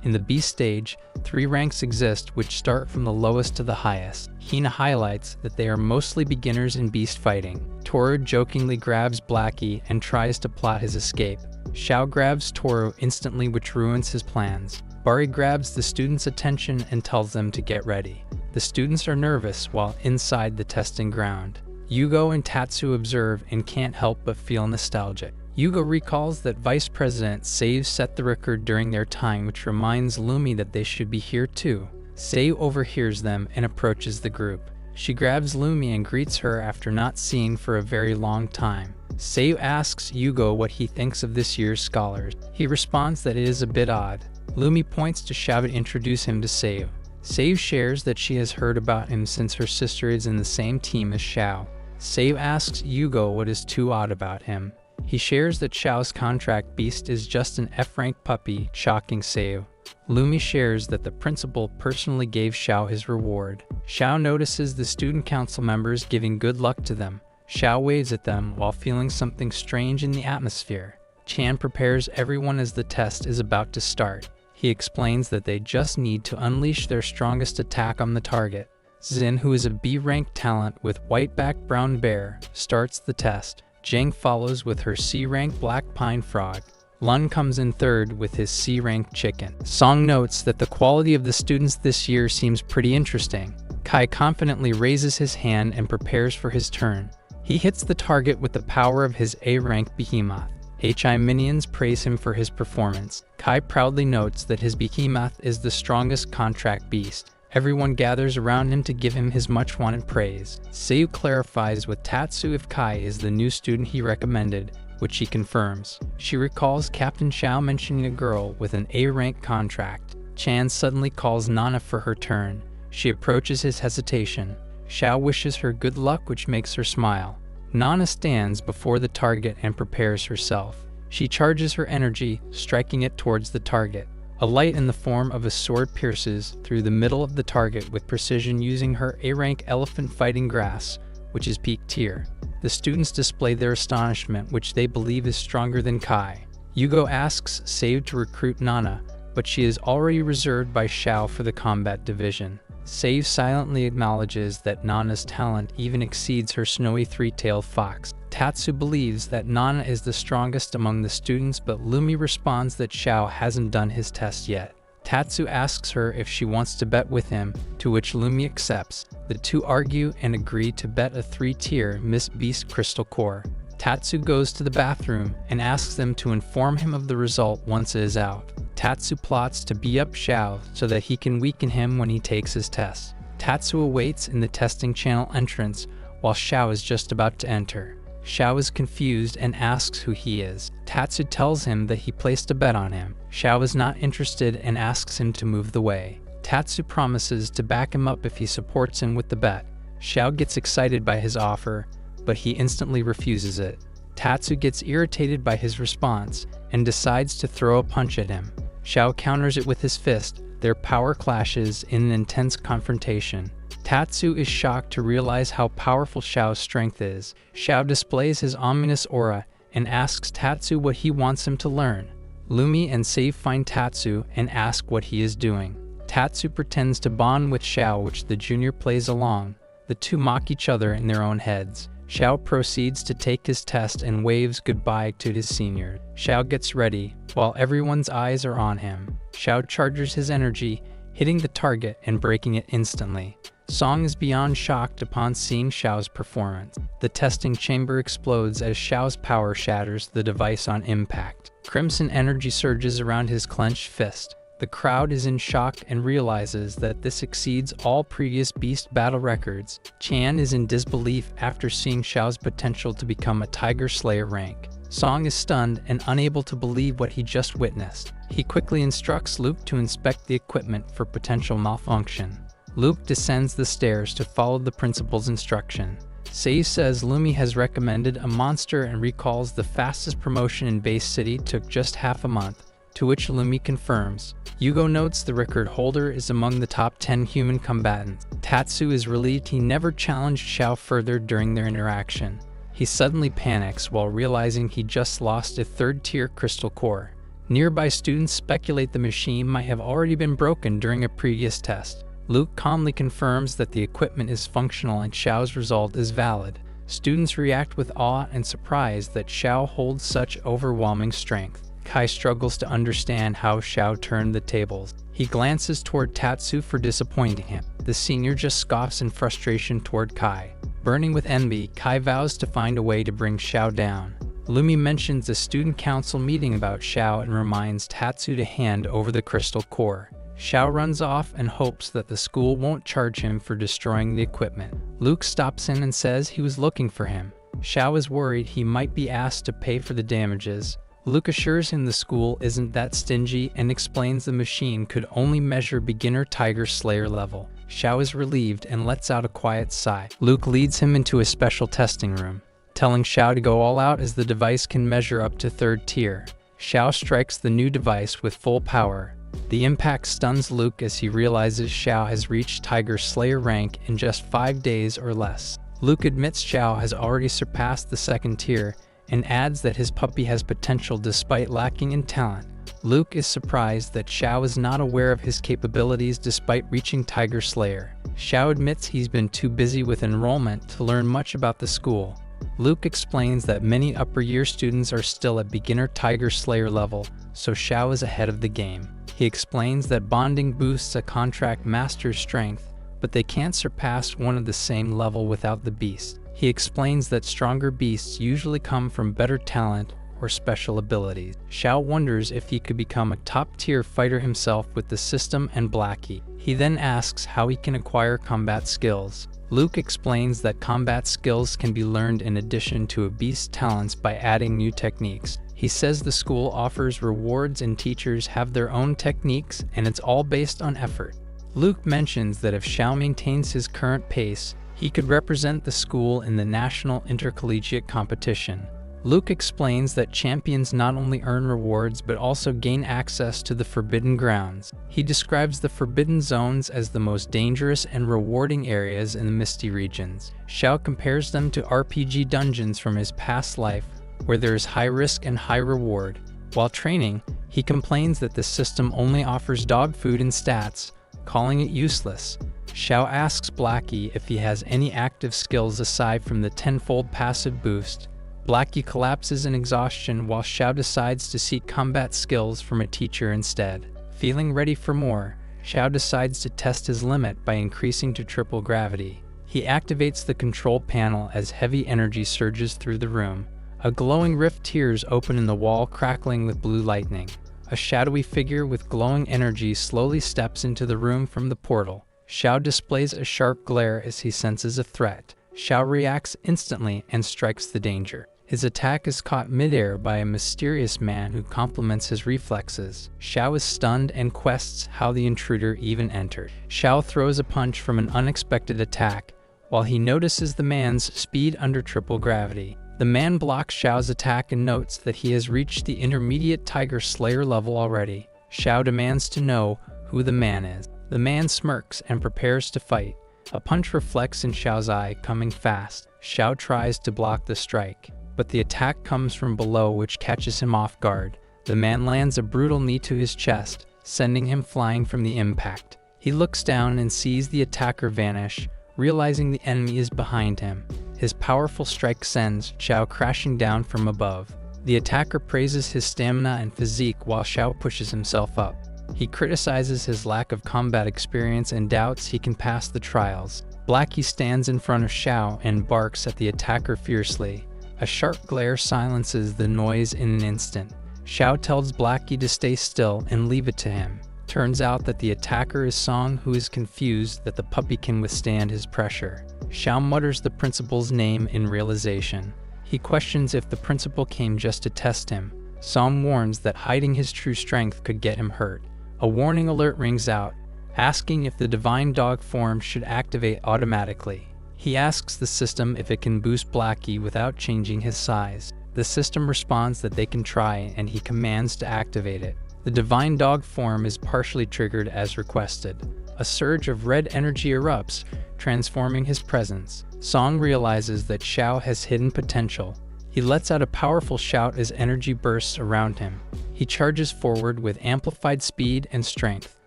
In the beast stage, 3 ranks exist which start from the lowest to the highest. Hina highlights that they are mostly beginners in beast fighting. Toru jokingly grabs Blackie and tries to plot his escape. Xiao grabs Toru instantly, which ruins his plans. Bari grabs the students' attention and tells them to get ready. The students are nervous while inside the testing ground. Yugo and Tatsu observe and can't help but feel nostalgic. Yugo recalls that Vice President Seiyu set the record during their time, which reminds Lumi that they should be here too. Seiyu overhears them and approaches the group. She grabs Lumi and greets her after not seeing for a very long time. Seiyu asks Yugo what he thinks of this year's scholars. He responds that it is a bit odd. Lumi points to Xiao to introduce him to Seiyu. Seiyu shares that she has heard about him since her sister is in the same team as Xiao. Seiyu asks Yugo what is too odd about him. He shares that Xiao's contract beast is just an F-rank puppy, shocking Seiyu. Lumi shares that the principal personally gave Xiao his reward. Xiao notices the student council members giving good luck to them. Xiao waves at them while feeling something strange in the atmosphere. Chan prepares everyone as the test is about to start. He explains that they just need to unleash their strongest attack on the target. Xin, who is a B-rank talent with white-back brown bear, starts the test. Jing follows with her C-rank black pine frog. Lun comes in third with his C-rank chicken. Song notes that the quality of the students this year seems pretty interesting. Kai confidently raises his hand and prepares for his turn. He hits the target with the power of his A-rank behemoth. HI minions praise him for his performance. Kai proudly notes that his behemoth is the strongest contract beast. Everyone gathers around him to give him his much-wanted praise. Seiyu clarifies with Tatsu if Kai is the new student he recommended, which he confirms. She recalls Captain Xiao mentioning a girl with an A-rank contract. Chan suddenly calls Nana for her turn. She approaches his hesitation. Xiao wishes her good luck, which makes her smile. Nana stands before the target and prepares herself. She charges her energy, striking it towards the target. A light in the form of a sword pierces through the middle of the target with precision using her A-rank elephant fighting grass, which is peak tier. The students display their astonishment, which they believe is stronger than Kai. Yugo asks Seiyu to recruit Nana, but she is already reserved by Xiao for the combat division. Seiyu silently acknowledges that Nana's talent even exceeds her snowy three-tailed fox. Tatsu believes that Nana is the strongest among the students, but Lumi responds that Xiao hasn't done his test yet. Tatsu asks her if she wants to bet with him, to which Lumi accepts. The two argue and agree to bet a 3-tier Miss Beast Crystal Core. Tatsu goes to the bathroom and asks them to inform him of the result once it is out. Tatsu plots to beat up Xiao so that he can weaken him when he takes his test. Tatsu awaits in the testing channel entrance while Xiao is just about to enter. Xiao is confused and asks who he is. Tatsu tells him that he placed a bet on him. Xiao is not interested and asks him to move the way. Tatsu promises to back him up if he supports him with the bet. Xiao gets excited by his offer, but he instantly refuses it. Tatsu gets irritated by his response and decides to throw a punch at him. Xiao counters it with his fist. Their power clashes in an intense confrontation. Tatsu is shocked to realize how powerful Xiao's strength is. Xiao displays his ominous aura and asks Tatsu what he wants him to learn. Lumi and Seiyu find Tatsu and ask what he is doing. Tatsu pretends to bond with Xiao, which the junior plays along. The two mock each other in their own heads. Xiao proceeds to take his test and waves goodbye to his senior. Xiao gets ready, while everyone's eyes are on him. Xiao charges his energy, hitting the target and breaking it instantly. Song is beyond shocked upon seeing Xiao's performance. The testing chamber explodes as Xiao's power shatters the device on impact. Crimson energy surges around his clenched fist. The crowd is in shock and realizes that this exceeds all previous beast battle records. Chan is in disbelief after seeing Xiao's potential to become a Tiger Slayer rank. Song is stunned and unable to believe what he just witnessed. He quickly instructs Luke to inspect the equipment for potential malfunction. Luke descends the stairs to follow the principal's instruction. Sei says Lumi has recommended a monster and recalls the fastest promotion in Base City took just half a month, to which Lumi confirms. Yugo notes the record holder is among the top 10 human combatants. Tatsu is relieved he never challenged Xiao further during their interaction. He suddenly panics while realizing he just lost a third-tier crystal core. Nearby students speculate the machine might have already been broken during a previous test. Luke calmly confirms that the equipment is functional and Xiao's result is valid. Students react with awe and surprise that Xiao holds such overwhelming strength. Kai struggles to understand how Xiao turned the tables. He glances toward Tatsu for disappointing him. The senior just scoffs in frustration toward Kai. Burning with envy, Kai vows to find a way to bring Xiao down. Lumi mentions a student council meeting about Xiao and reminds Tatsu to hand over the crystal core. Xiao runs off and hopes that the school won't charge him for destroying the equipment. Luke stops in and says he was looking for him. Xiao is worried he might be asked to pay for the damages. Luke assures him the school isn't that stingy and explains the machine could only measure beginner Tiger Slayer level. Xiao is relieved and lets out a quiet sigh. Luke leads him into a special testing room, telling Xiao to go all out as the device can measure up to third tier. Xiao strikes the new device with full power. The impact stuns Luke as he realizes Xiao has reached Tiger Slayer rank in just 5 days or less. Luke admits Xiao has already surpassed the second tier and adds that his puppy has potential despite lacking in talent. Luke is surprised that Xiao is not aware of his capabilities despite reaching Tiger Slayer. Xiao admits he's been too busy with enrollment to learn much about the school. Luke explains that many upper year students are still at beginner Tiger Slayer level, so Xiao is ahead of the game. He explains that bonding boosts a contract master's strength, but they can't surpass one of the same level without the beast. He explains that stronger beasts usually come from better talent or special abilities. Xiao wonders if he could become a top-tier fighter himself with the system and Blackie. He then asks how he can acquire combat skills. Luke explains that combat skills can be learned in addition to a beast's talents by adding new techniques. He says the school offers rewards and teachers have their own techniques and it's all based on effort. Luke mentions that if Xiao maintains his current pace, he could represent the school in the national intercollegiate competition. Luke explains that champions not only earn rewards but also gain access to the Forbidden Grounds. He describes the Forbidden Zones as the most dangerous and rewarding areas in the Misty regions. Xiao compares them to RPG dungeons from his past life, where there is high risk and high reward. While training, he complains that the system only offers dog food and stats, calling it useless. Xiao asks Blackie if he has any active skills aside from the tenfold passive boost. Blackie collapses in exhaustion while Xiao decides to seek combat skills from a teacher instead. Feeling ready for more, Xiao decides to test his limit by increasing to triple gravity. He activates the control panel as heavy energy surges through the room. A glowing rift tears open in the wall, crackling with blue lightning. A shadowy figure with glowing energy slowly steps into the room from the portal. Xiao displays a sharp glare as he senses a threat. Xiao reacts instantly and strikes the danger. His attack is caught midair by a mysterious man who complements his reflexes. Xiao is stunned and quests how the intruder even entered. Xiao throws a punch from an unexpected attack, while he notices the man's speed under triple gravity. The man blocks Xiao's attack and notes that he has reached the intermediate Tiger Slayer level already. Xiao demands to know who the man is. The man smirks and prepares to fight. A punch reflects in Xiao's eye, coming fast. Xiao tries to block the strike, but the attack comes from below, which catches him off guard. The man lands a brutal knee to his chest, sending him flying from the impact. He looks down and sees the attacker vanish, realizing the enemy is behind him. His powerful strike sends Xiao crashing down from above. The attacker praises his stamina and physique while Xiao pushes himself up. He criticizes his lack of combat experience and doubts he can pass the trials. Blackie stands in front of Xiao and barks at the attacker fiercely. A sharp glare silences the noise in an instant. Xiao tells Blackie to stay still and leave it to him. Turns out that the attacker is Song, who is confused that the puppy can withstand his pressure. Xiao mutters the principal's name in realization. He questions if the principal came just to test him. Song warns that hiding his true strength could get him hurt. A warning alert rings out, asking if the divine dog form should activate automatically. He asks the system if it can boost Blackie without changing his size. The system responds that they can try, and he commands to activate it. The divine dog form is partially triggered as requested. A surge of red energy erupts, transforming his presence. Song realizes that Xiao has hidden potential. He lets out a powerful shout as energy bursts around him. He charges forward with amplified speed and strength.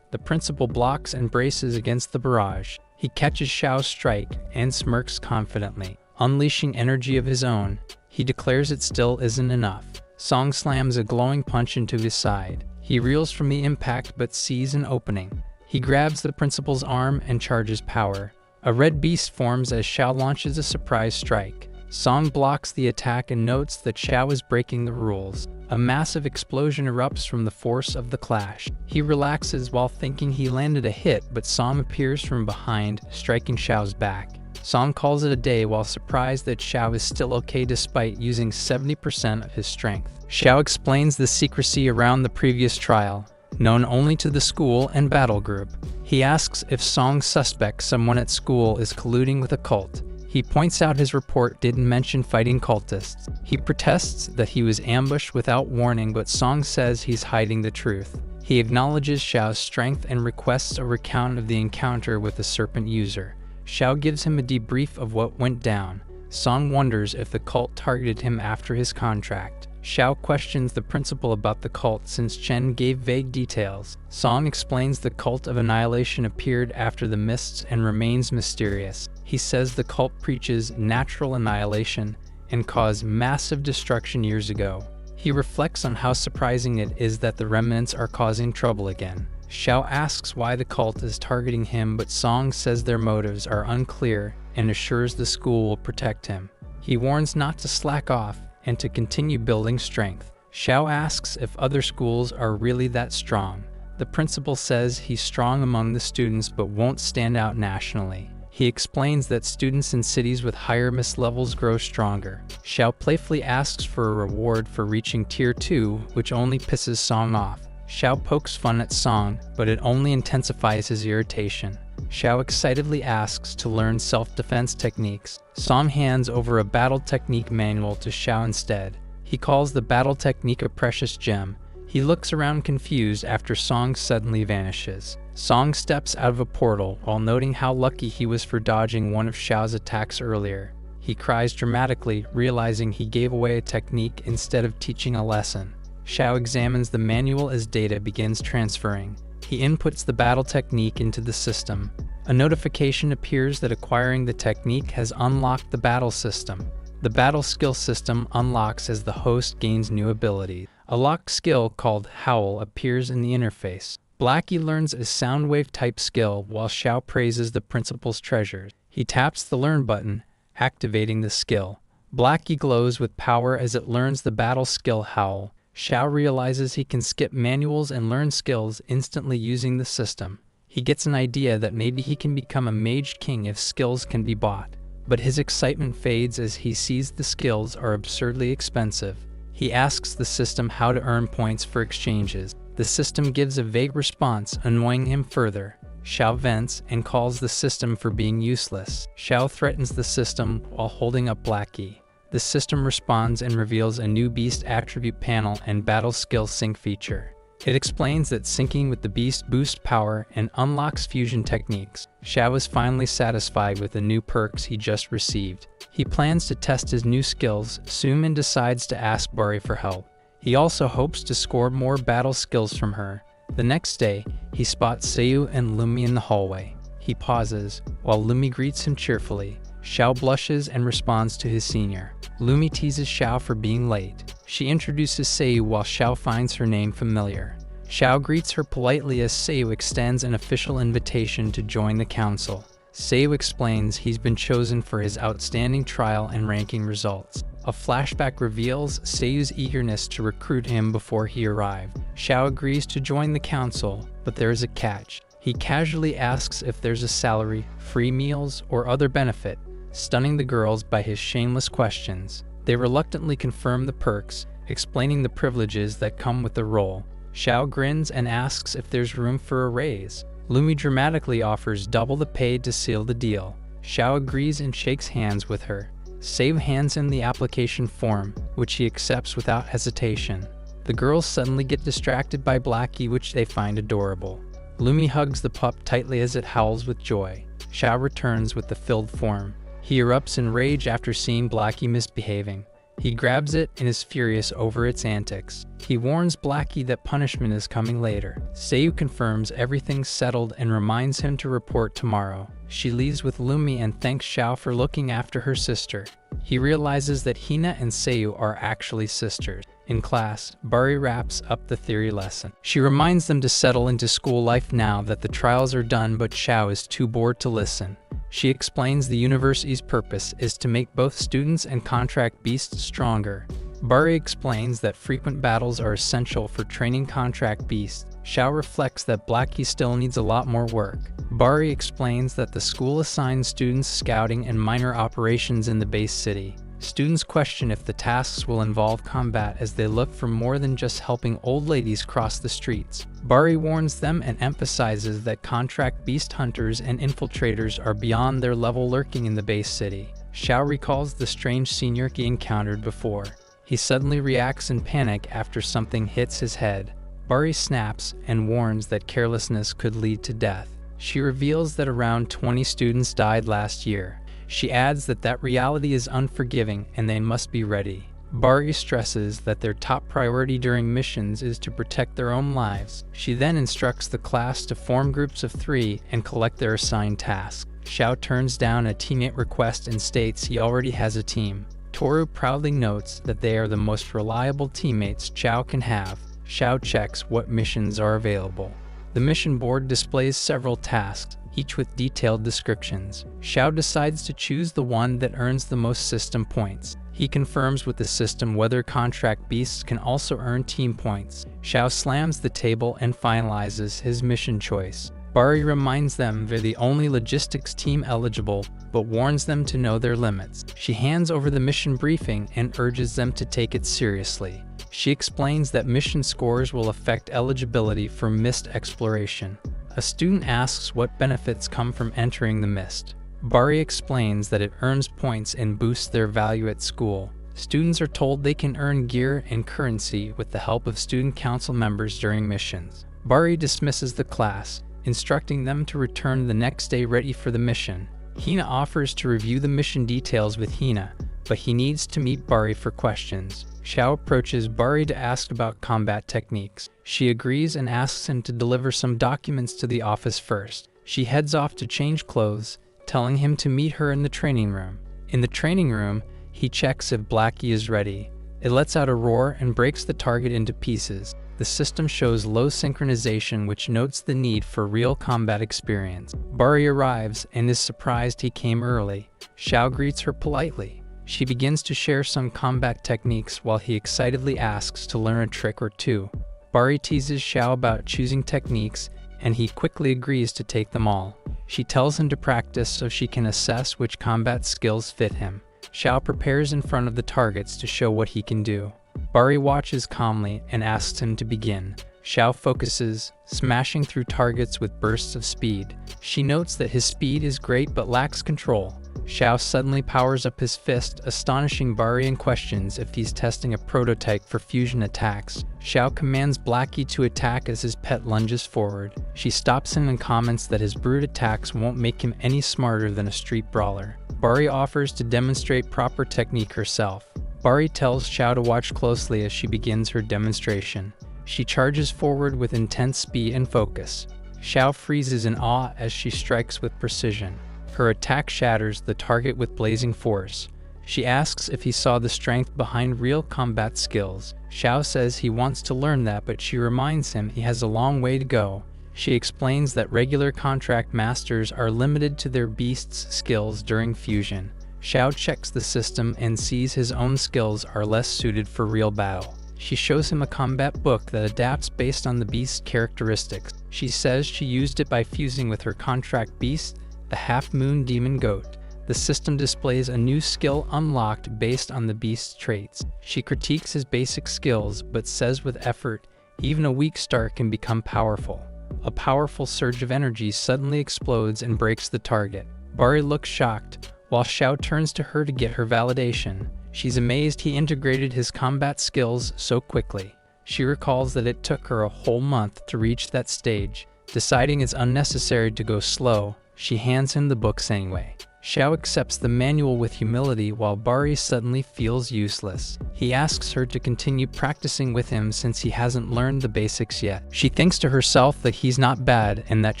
The principal blocks and braces against the barrage. He catches Xiao's strike and smirks confidently. Unleashing energy of his own, he declares it still isn't enough. Song slams a glowing punch into his side. He reels from the impact but sees an opening. He grabs the principal's arm and charges power. A red beast forms as Xiao launches a surprise strike. Song blocks the attack and notes that Xiao is breaking the rules. A massive explosion erupts from the force of the clash. He relaxes while thinking he landed a hit, but Song appears from behind, striking Xiao's back. Song calls it a day while surprised that Xiao is still okay despite using 70% of his strength. Xiao explains the secrecy around the previous trial, known only to the school and battle group. He asks if Song suspects someone at school is colluding with a cult. He points out his report didn't mention fighting cultists. He protests that he was ambushed without warning, but Song says he's hiding the truth. He acknowledges Xiao's strength and requests a recount of the encounter with the serpent user. Xiao gives him a debrief of what went down. Song wonders if the cult targeted him after his contract. Xiao questions the principal about the cult since Chen gave vague details. Song explains the cult of annihilation appeared after the mists and remains mysterious. He says the cult preaches natural annihilation and caused massive destruction years ago. He reflects on how surprising it is that the remnants are causing trouble again. Xiao asks why the cult is targeting him, but Song says their motives are unclear and assures the school will protect him. He warns not to slack off and to continue building strength. Xiao asks if other schools are really that strong. The principal says he's strong among the students but won't stand out nationally. He explains that students in cities with higher miss levels grow stronger. Xiao playfully asks for a reward for reaching Tier 2, which only pisses Song off. Xiao pokes fun at Song, but it only intensifies his irritation. Xiao excitedly asks to learn self-defense techniques. Song hands over a battle technique manual to Xiao instead. He calls the battle technique a precious gem. He looks around confused after Song suddenly vanishes. Song steps out of a portal while noting how lucky he was for dodging one of Xiao's attacks earlier. He cries dramatically, realizing he gave away a technique instead of teaching a lesson. Xiao examines the manual as data begins transferring. He inputs the battle technique into the system. A notification appears that acquiring the technique has unlocked the battle system. The battle skill system unlocks as the host gains new abilities. A locked skill called Howl appears in the interface. Blackie learns a soundwave type skill while Xiao praises the principal's treasures. He taps the learn button, activating the skill. Blackie glows with power as it learns the battle skill Howl. Xiao realizes he can skip manuals and learn skills instantly using the system. He gets an idea that maybe he can become a mage king if skills can be bought. But his excitement fades as he sees the skills are absurdly expensive. He asks the system how to earn points for exchanges. The system gives a vague response, annoying him further. Xiao vents and calls the system for being useless. Xiao threatens the system while holding up Blackie. The system responds and reveals a new beast attribute panel and battle skill sync feature. It explains that syncing with the beast boosts power and unlocks fusion techniques. Xiao is finally satisfied with the new perks he just received. He plans to test his new skills soon and decides to ask Bari for help. He also hopes to score more battle skills from her. The next day, he spots Seiyu and Lumi in the hallway. He pauses, while Lumi greets him cheerfully. Xiao blushes and responds to his senior. Lumi teases Xiao for being late. She introduces Seiyu while Xiao finds her name familiar. Xiao greets her politely as Seiyu extends an official invitation to join the council. Seiyu explains he's been chosen for his outstanding trial and ranking results. A flashback reveals Seiyu's eagerness to recruit him before he arrived. Xiao agrees to join the council, but there is a catch. He casually asks if there's a salary, free meals, or other benefit, stunning the girls by his shameless questions. They reluctantly confirm the perks, explaining the privileges that come with the role. Xiao grins and asks if there's room for a raise. Lumi dramatically offers double the pay to seal the deal. Xiao agrees and shakes hands with her. Save hands in the application form, which he accepts without hesitation. The girls suddenly get distracted by Blackie, which they find adorable. Lumi hugs the pup tightly as it howls with joy. Xiao returns with the filled form. He erupts in rage after seeing Blackie misbehaving. He grabs it and is furious over its antics. He warns Blackie that punishment is coming later. Seiyu confirms everything's settled and reminds him to report tomorrow. She leaves with Lumi and thanks Xiao for looking after her sister. He realizes that Hina and Seiyu are actually sisters. In class, Bari wraps up the theory lesson. She reminds them to settle into school life now that the trials are done, but Xiao is too bored to listen. She explains the university's purpose is to make both students and contract beasts stronger. Bari explains that frequent battles are essential for training contract beasts. Xiao reflects that Blackie still needs a lot more work. Bari explains that the school assigns students scouting and minor operations in the base city. Students question if the tasks will involve combat as they look for more than just helping old ladies cross the streets. Bari warns them and emphasizes that contract beast hunters and infiltrators are beyond their level lurking in the base city. Xiao recalls the strange senior he encountered before. He suddenly reacts in panic after something hits his head. Bari snaps and warns that carelessness could lead to death. She reveals that around 20 students died last year. She adds that reality is unforgiving and they must be ready. Bari stresses that their top priority during missions is to protect their own lives. She then instructs the class to form groups of 3 and collect their assigned tasks. Xiao turns down a teammate request and states he already has a team. Toru proudly notes that they are the most reliable teammates Xiao can have. Xiao checks what missions are available. The mission board displays several tasks, each with detailed descriptions. Xiao decides to choose the one that earns the most system points. He confirms with the system whether contract beasts can also earn team points. Xiao slams the table and finalizes his mission choice. Bari reminds them they're the only logistics team eligible, but warns them to know their limits. She hands over the mission briefing and urges them to take it seriously. She explains that mission scores will affect eligibility for mist exploration. A student asks what benefits come from entering the mist. Bari explains that it earns points and boosts their value at school. Students are told they can earn gear and currency with the help of student council members during missions. Bari dismisses the class, instructing them to return the next day ready for the mission. Hina offers to review the mission details with Hina, but he needs to meet Bari for questions. Xiao approaches Bari to ask about combat techniques. She agrees and asks him to deliver some documents to the office first. She heads off to change clothes, telling him to meet her in the training room. In the training room, he checks if Blackie is ready. It lets out a roar and breaks the target into pieces. The system shows low synchronization, which notes the need for real combat experience. Bari arrives and is surprised he came early. Xiao greets her politely. She begins to share some combat techniques while he excitedly asks to learn a trick or two. Bari teases Xiao about choosing techniques, and he quickly agrees to take them all. She tells him to practice so she can assess which combat skills fit him. Xiao prepares in front of the targets to show what he can do. Bari watches calmly and asks him to begin. Xiao focuses, smashing through targets with bursts of speed. She notes that his speed is great but lacks control. Xiao suddenly powers up his fist, astonishing Bari and questions if he's testing a prototype for fusion attacks. Xiao commands Blackie to attack as his pet lunges forward. She stops him and comments that his brute attacks won't make him any smarter than a street brawler. Bari offers to demonstrate proper technique herself. Bari tells Xiao to watch closely as she begins her demonstration. She charges forward with intense speed and focus. Xiao freezes in awe as she strikes with precision. Her attack shatters the target with blazing force. She asks if he saw the strength behind real combat skills. Xiao says he wants to learn that, but she reminds him he has a long way to go. She explains that regular contract masters are limited to their beast's skills during fusion. Xiao checks the system and sees his own skills are less suited for real battle. She shows him a combat book that adapts based on the beast's characteristics. She says she used it by fusing with her contract beast, the half-moon demon goat. The system displays a new skill unlocked based on the beast's traits. She critiques his basic skills, but says with effort, even a weak start can become powerful. A powerful surge of energy suddenly explodes and breaks the target. Bari looks shocked, while Xiao turns to her to get her validation. She's amazed he integrated his combat skills so quickly. She recalls that it took her a whole month to reach that stage. Deciding it's unnecessary to go slow, she hands him the books anyway. Xiao accepts the manual with humility while Bari suddenly feels useless. He asks her to continue practicing with him since he hasn't learned the basics yet. She thinks to herself that he's not bad and that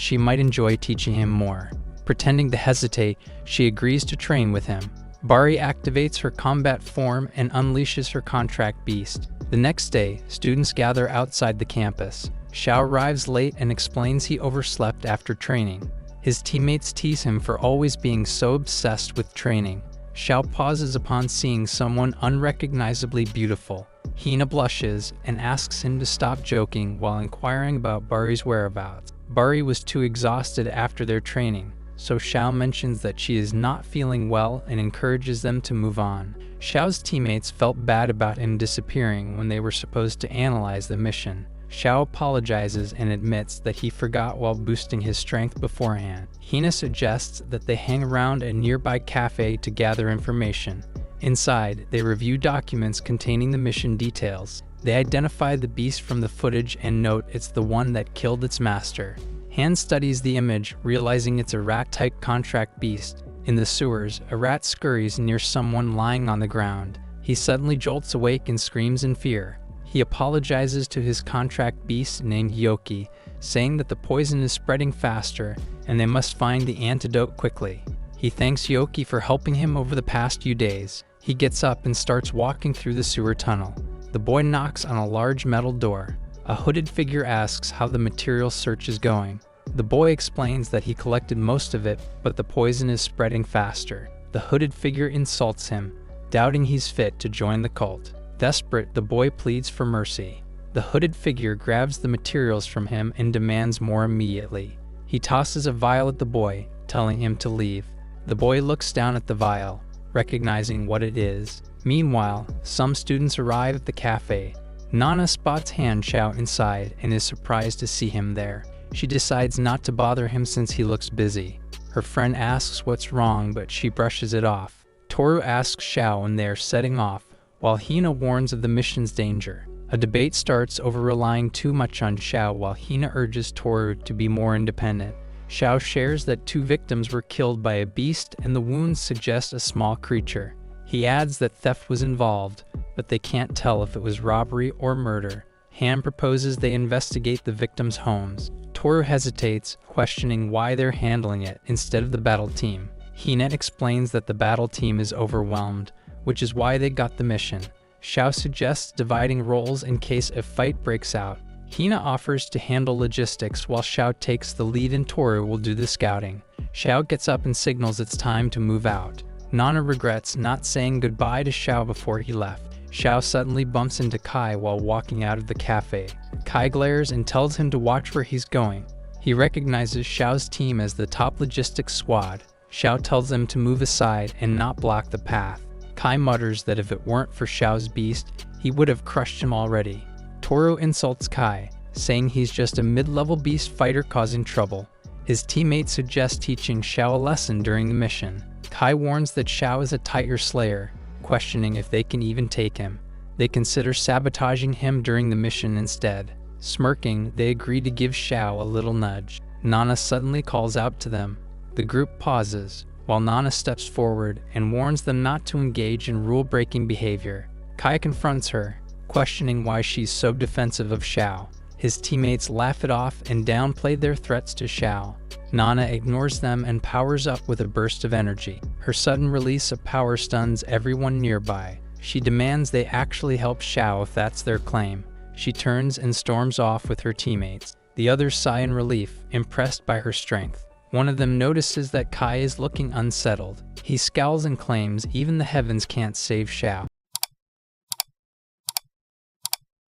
she might enjoy teaching him more. Pretending to hesitate, she agrees to train with him. Bari activates her combat form and unleashes her contract beast. The next day, students gather outside the campus. Xiao arrives late and explains he overslept after training. His teammates tease him for always being so obsessed with training. Xiao pauses upon seeing someone unrecognizably beautiful. Hina blushes and asks him to stop joking while inquiring about Bari's whereabouts. Bari was too exhausted after their training, so Xiao mentions that she is not feeling well and encourages them to move on. Xiao's teammates felt bad about him disappearing when they were supposed to analyze the mission. Xiao apologizes and admits that he forgot while boosting his strength beforehand. Hina suggests that they hang around a nearby cafe to gather information. Inside, they review documents containing the mission details. They identify the beast from the footage and note it's the one that killed its master. Han studies the image, realizing it's a rat-type contract beast. In the sewers, a rat scurries near someone lying on the ground. He suddenly jolts awake and screams in fear. He apologizes to his contract beast named Yoki, saying that the poison is spreading faster and they must find the antidote quickly. He thanks Yoki for helping him over the past few days. He gets up and starts walking through the sewer tunnel. The boy knocks on a large metal door. A hooded figure asks how the material search is going. The boy explains that he collected most of it, but the poison is spreading faster. The hooded figure insults him, doubting he's fit to join the cult. Desperate, the boy pleads for mercy. The hooded figure grabs the materials from him and demands more immediately. He tosses a vial at the boy, telling him to leave. The boy looks down at the vial, recognizing what it is. Meanwhile, some students arrive at the cafe. Nana spots Han Xiao inside and is surprised to see him there. She decides not to bother him since he looks busy. Her friend asks what's wrong, but she brushes it off. Toru asks Xiao when they are setting off, while Hina warns of the mission's danger. A debate starts over relying too much on Xiao while Hina urges Toru to be more independent. Xiao shares that 2 victims were killed by a beast and the wounds suggest a small creature. He adds that theft was involved, but they can't tell if it was robbery or murder. Han proposes they investigate the victims' homes. Toru hesitates, questioning why they're handling it instead of the battle team. Hina explains that the battle team is overwhelmed, which is why they got the mission. Xiao suggests dividing roles in case a fight breaks out. Hina offers to handle logistics while Xiao takes the lead and Toru will do the scouting. Xiao gets up and signals it's time to move out. Nana regrets not saying goodbye to Xiao before he left. Xiao suddenly bumps into Kai while walking out of the cafe. Kai glares and tells him to watch where he's going. He recognizes Xiao's team as the top logistics squad. Xiao tells them to move aside and not block the path. Kai mutters that if it weren't for Xiao's beast, he would have crushed him already. Toru insults Kai, saying he's just a mid-level beast fighter causing trouble. His teammates suggest teaching Xiao a lesson during the mission. Kai warns that Xiao is a Tiger Slayer, questioning if they can even take him. They consider sabotaging him during the mission instead. Smirking, they agree to give Xiao a little nudge. Nana suddenly calls out to them. The group pauses, while Nana steps forward and warns them not to engage in rule-breaking behavior. Kai confronts her, questioning why she's so defensive of Xiao. His teammates laugh it off and downplay their threats to Xiao. Nana ignores them and powers up with a burst of energy. Her sudden release of power stuns everyone nearby. She demands they actually help Xiao if that's their claim. She turns and storms off with her teammates. The others sigh in relief, impressed by her strength. One of them notices that Kai is looking unsettled. He scowls and claims even the heavens can't save Xiao.